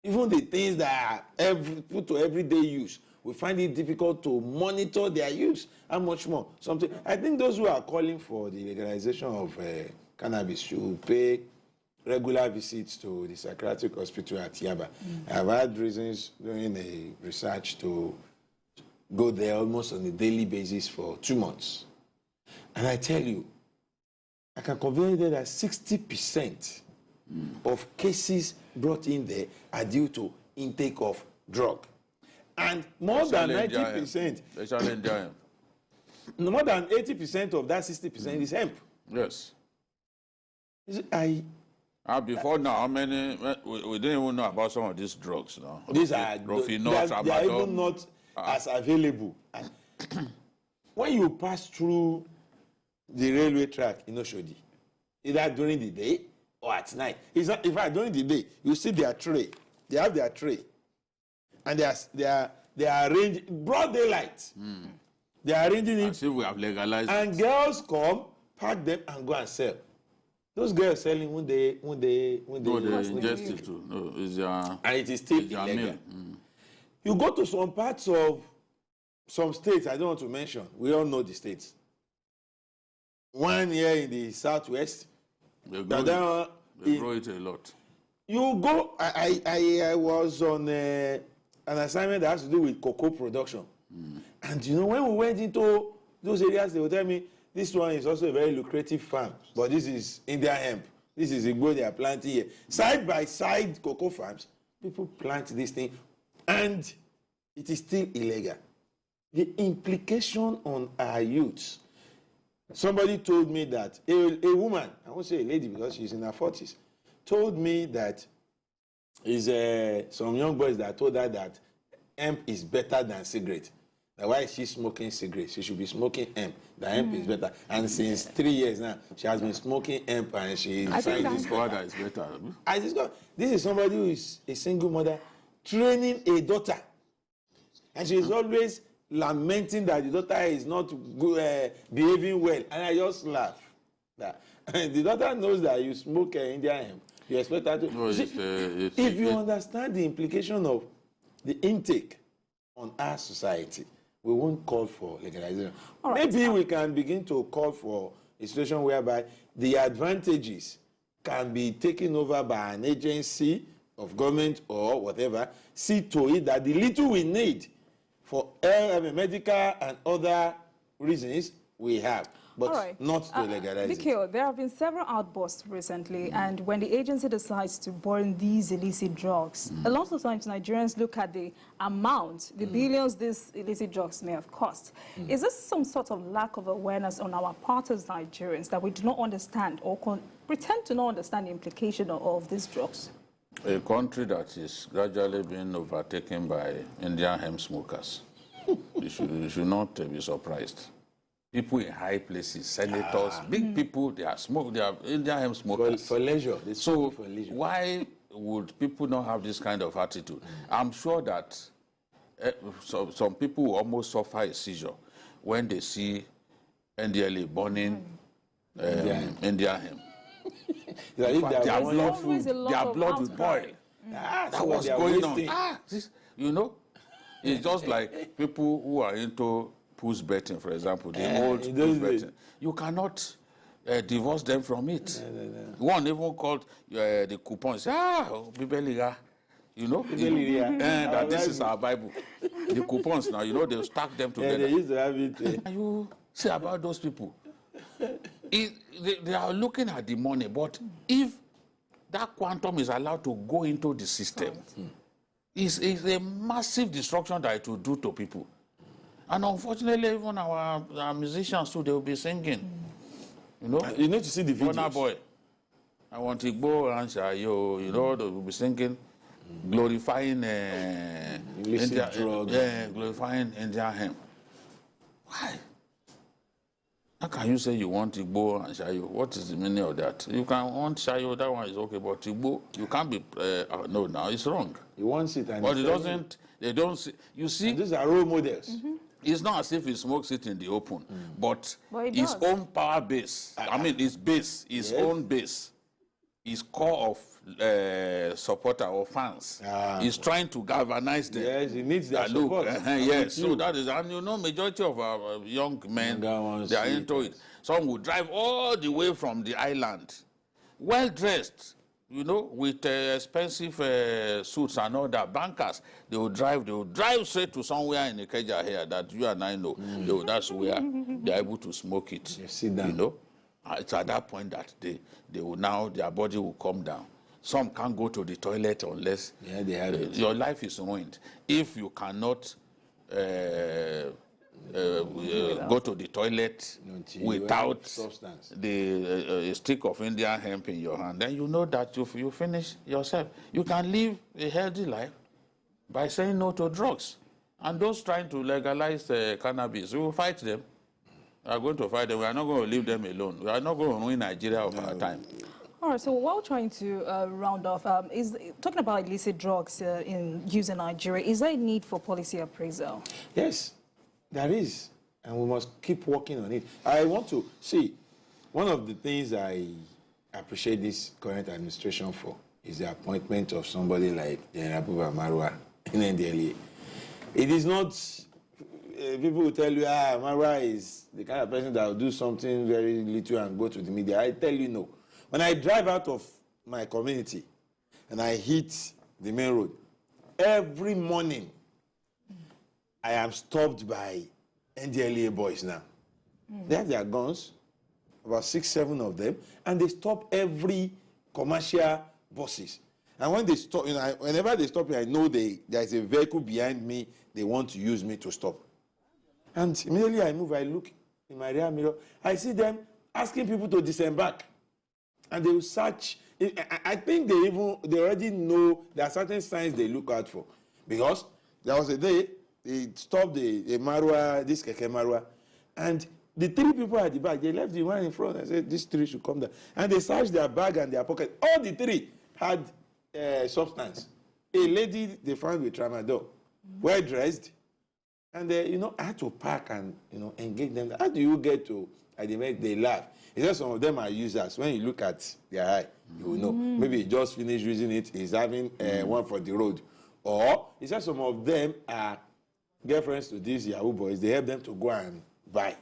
Even the things that are put to everyday use, we find it difficult to monitor their use and much more. I think those who are calling for the legalization of cannabis should pay regular visits to the psychiatric hospital at Japa. I've had reasons during the research to go there almost on a daily basis for 2 months. And I tell you, I can confirm that 60% of cases brought in there are due to intake of drug. And more than 90%, more than 80% of that 60% is hemp. Yes. Before now, how many? We didn't even know about some of these drugs now. These are they are even not as available. When you pass through the railway track in Oshodi, either during the day or at night, in fact, during the day, you see their tray. They have their tray, and they are arranged broad daylight. They are arranging it. As if we have legalized. And girls come, pack them, and go and sell. Those girls selling when they ingest it too. No, and it is still illegal. You go to some parts of some states, I don't want to mention. We all know the states. One here in the southwest. They grow it a lot. You go. I was on an assignment that has to do with cocoa production, and you know when we went into those areas, they would tell me, this one is also a very lucrative farm, but this is Indian hemp. This is Igbo they are planting here. Side by side cocoa farms, people plant this thing, and it is still illegal. The implication on our youths. Somebody told me that a woman, I won't say a lady because she's in her 40s, told me that some young boys that told her that hemp is better than cigarette. Why is she smoking cigarettes? She should be smoking hemp. The hemp is better. And since 3 years now, she has been smoking hemp and she discovered that it's better. I discovered this is somebody who is a single mother training a daughter. And she is always lamenting that the daughter is not behaving well. And I just laugh. The daughter knows that you smoke Indian hemp. You expect her to. No, if you understand the implication of the intake on our society, we won't call for legalization. Right. Maybe we can begin to call for a situation whereby the advantages can be taken over by an agency of government or whatever, see to it that the little we need for medical and other reasons we have, but not to legalize it. There have been several outbursts recently, and when the agency decides to burn these illicit drugs, a lot of times Nigerians look at the amount, the billions these illicit drugs may have cost. Is this some sort of lack of awareness on our part as Nigerians that we do not understand or pretend to not understand the implication of these drugs? A country that is gradually being overtaken by Indian hemp smokers, you should not be surprised. People in high places, senators, big people, they are Indian hemp smokers. For leisure. So why would people not have this kind of attitude? I'm sure that some people will almost suffer a seizure when they see NDLA burning Indian hemp. Their blood will boil. That was going on. You know, it's just like people who are into push betting, for example, the old push betting. You cannot divorce them from it. One even called the coupons. Bibeliga. You know, that this is our Bible. The coupons now, you know, they'll stack them together. They used to have it. And you say about those people. They are looking at the money, but if that quantum is allowed to go into the system, it's a massive destruction that it will do to people. And unfortunately, even our musicians too, they will be singing. You know, you need to see the videos. Boy, I want to go and Shayo, you know, they will be singing, glorifying illicit drugs. Glorifying Indian hemp. Why? How can you say you want Igbo and Shayo? What is the meaning of that? You can want Shayo, that one is okay, but Igbo, you can't be, no, now it's wrong. He wants it and but it doesn't, they don't see, you see. And these are role models. It's not as if he smokes it in the open, but his does. own power base, I mean his base, his own base, his core of supporter or fans, is trying to galvanize them. Yes, he needs their look, support. yes, so that is, and you know, majority of our young men, they are into it. Some will drive all the way from the island, well dressed, you know, with expensive suits and all that. Bankers, they will drive straight to somewhere in Ikeja here that you and I know. That's where they are able to smoke it. You know, it's at that point that they will now, their body will come down. Some can't go to the toilet unless your life is ruined. If you cannot go to the toilet without the stick of Indian hemp in your hand, then you know that you finish yourself. You can live a healthy life by saying no to drugs. And those trying to legalize cannabis, we will fight them. We are going to fight them. We are not going to leave them alone. We are not going to ruin Nigeria of our time. All right, so while trying to round off, is talking about illicit drugs in use in Nigeria, is there a need for policy appraisal? Yes, there is, and we must keep working on it. I want to see, one of the things I appreciate this current administration for is the appointment of somebody like General Buhari Marwa in NDLEA. It is not, people will tell you, Marwa is the kind of person that will do something very little and go to the media. I tell you no. When I drive out of my community and I hit the main road, every morning I am stopped by NDLEA boys now. They have their guns, about 6, 7 of them, and they stop every commercial buses. And when they stop, you know, whenever they stop me, I know there is a vehicle behind me, they want to use me to stop. And immediately I move, I look in my rear mirror, I see them asking people to disembark. And they will search. I think they already know there are certain signs they look out for. Because there was a day, they stopped the Marwa, this Keke Marwa, and the 3 people at the back, they left the one in front and said, these 3 should come down. And they searched their bag and their pocket. All the 3 had substance. A lady they found with tramadol, well dressed. And you know, I had to park and, you know, engage them. How do you get to, they laugh. It's just some of them are users. When you look at their eye, you will know. Maybe he just finished using it, he's having one for the road. Or it's just some of them are girlfriends to these Yahoo boys. They help them to go and buy.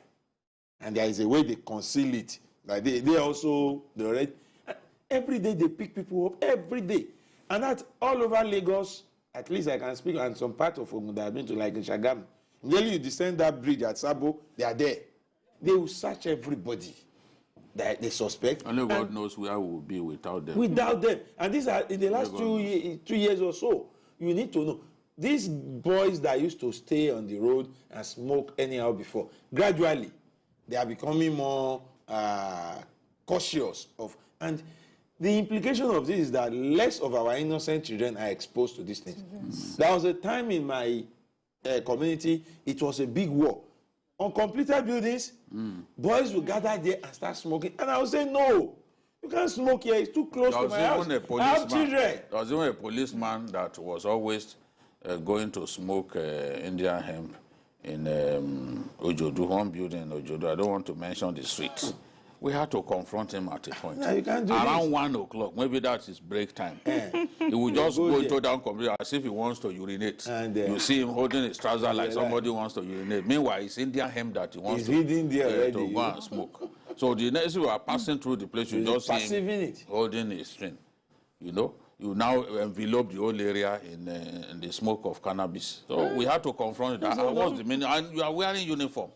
And there is a way they conceal it. Like they also, every day they pick people up, every day. And that's all over Lagos. At least I can speak on some part of Ogun that I've been to, like in Shagamu. Immediately you descend that bridge at Sabo, they are there. They will search everybody that they suspect. Only God knows where we will be without them. Without them. And these are in the last 2 years or so. You need to know. These boys that used to stay on the road and smoke anyhow before, gradually, they are becoming more cautious of. And the implication of this is that less of our innocent children are exposed to these things. Yes. There was a time in my community, it was a big war. On completed buildings, boys will gather there and start smoking. And I would say, no, you can't smoke here. It's too close to my house. I have children. There was even a policeman that was always going to smoke Indian hemp in Ojodu, one building in Ojodu. I don't want to mention the street. We had to confront him at a point. No, you can't do around this. 1 o'clock, maybe that's his break time. He would just go into that computer as if he wants to urinate. And, you see him holding his trouser like somebody wants to urinate. Meanwhile, it's Indian hemp that he wants to go and smoke. So the next we are passing through the place, you just see him holding his string. You know, you now envelop the whole area in the smoke of cannabis. So we had to confront it. What's the meaning? And you are wearing uniform.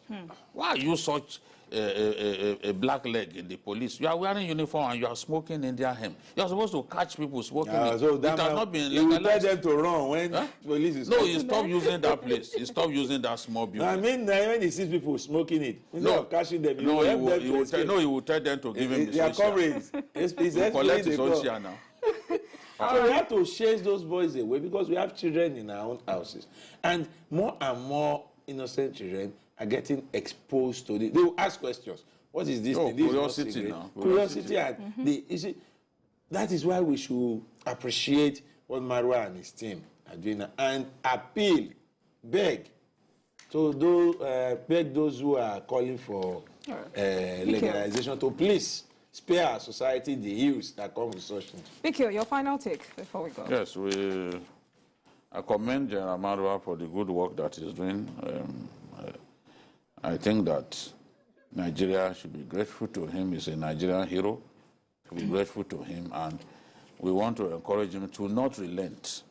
Why are you such a black leg in the police? You are wearing uniform and you are smoking Indian hemp. You are supposed to catch people smoking it. So it has not been legalized. You tell them to run when police is No, he stopped using that place. He stopped using that small building. I mean, when he sees people smoking it, instead of catching them, he will tell them to give him the social. Comrades. He'll collect his own share now. So we have to chase those boys away because we have children in our own houses. And more innocent children are getting exposed to this. They will ask questions. What is this thing? This curiosity now. Curiosity. And you see, that is why we should appreciate what Marwa and his team are doing and appeal, beg those who are calling for legalization to please spare our society the ills that come with such things. Bikio, your final take before we go. Yes, I commend General Marwa for the good work that he's doing. I think that Nigeria should be grateful to him. He's a Nigerian hero. To be grateful to him, and we want to encourage him to not relent.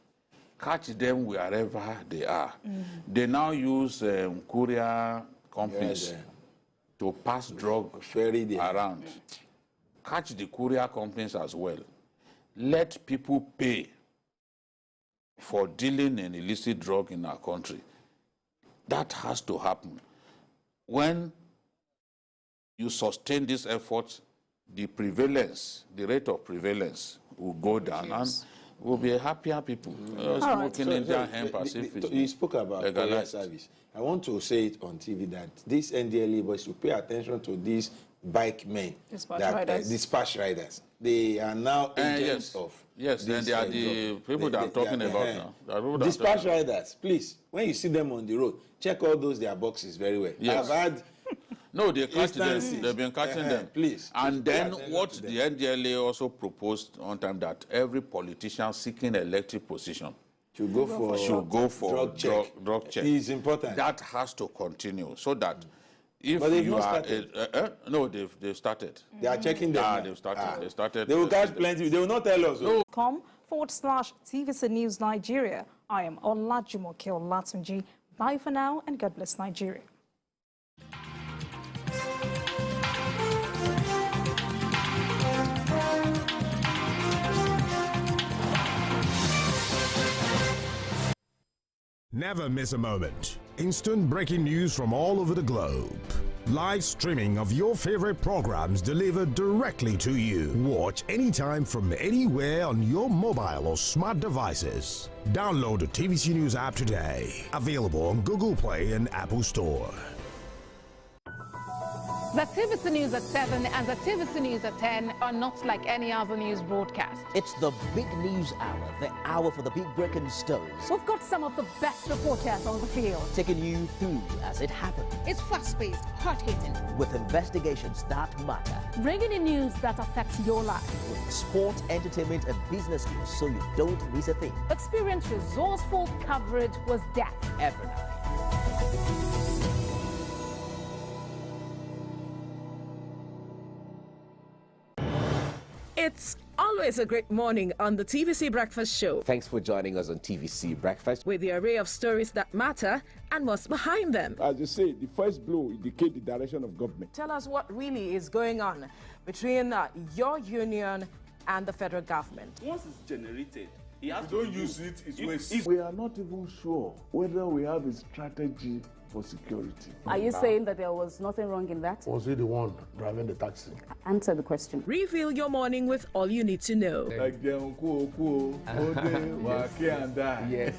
Catch them wherever they are. They now use courier companies to pass drug around. Catch the courier companies as well. Let people pay for dealing in illicit drug in our country. That has to happen. When you sustain this effort, the rate of prevalence will go down, and we'll be happier people. Smoking Indian hemp as if it's you spoke about courier service. I want to say it on TV that these NDLE boys should pay attention to these bike men, dispatch riders. They are now agents of. Yes, then they are the people that I'm talking about now. Dispatch riders, please, when you see them on the road, check all those their boxes very well. Yes. I've had no, they catch them. They've been catching them. Please. And then what the NDLA also proposed on time that every politician seeking elected position should go for drug check. It's important. That has to continue so that if but they've you not are started. no, they've started. They are checking them. They've started. They started. They will catch plenty. They will not tell us. No. .com/TVC News Nigeria. I am Olajumoke Olatunji. Bye for now, and God bless Nigeria. Never miss a moment. Instant breaking news from all over the globe. Live streaming of your favorite programs delivered directly to you. Watch anytime from anywhere on your mobile or smart devices. Download the TVC News app today. Available on Google Play and Apple Store. The TVC News at 7 and the TVC News at 10 are not like any other news broadcast. It's the big news hour, the hour for the big breaking stories. We've got some of the best reporters on the field, taking you through as it happened. It's fast-paced, hard-hitting, with investigations that matter. Bringing in news that affects your life. With sport, entertainment and business news so you don't miss a thing. Experience resourceful coverage was depth. Every night. It's always a great morning on the TVC Breakfast Show. Thanks for joining us on TVC Breakfast. With the array of stories that matter and what's behind them. As you say, the first blow indicates the direction of government. Tell us what really is going on between your union and the federal government. Once it's generated, you don't use it, it's waste. We are not even sure whether we have a strategy for security. Are you saying that there was nothing wrong in that? Was he the one driving the taxi? Answer the question. Reveal your morning with all you need to know. Like the uncle, Yes.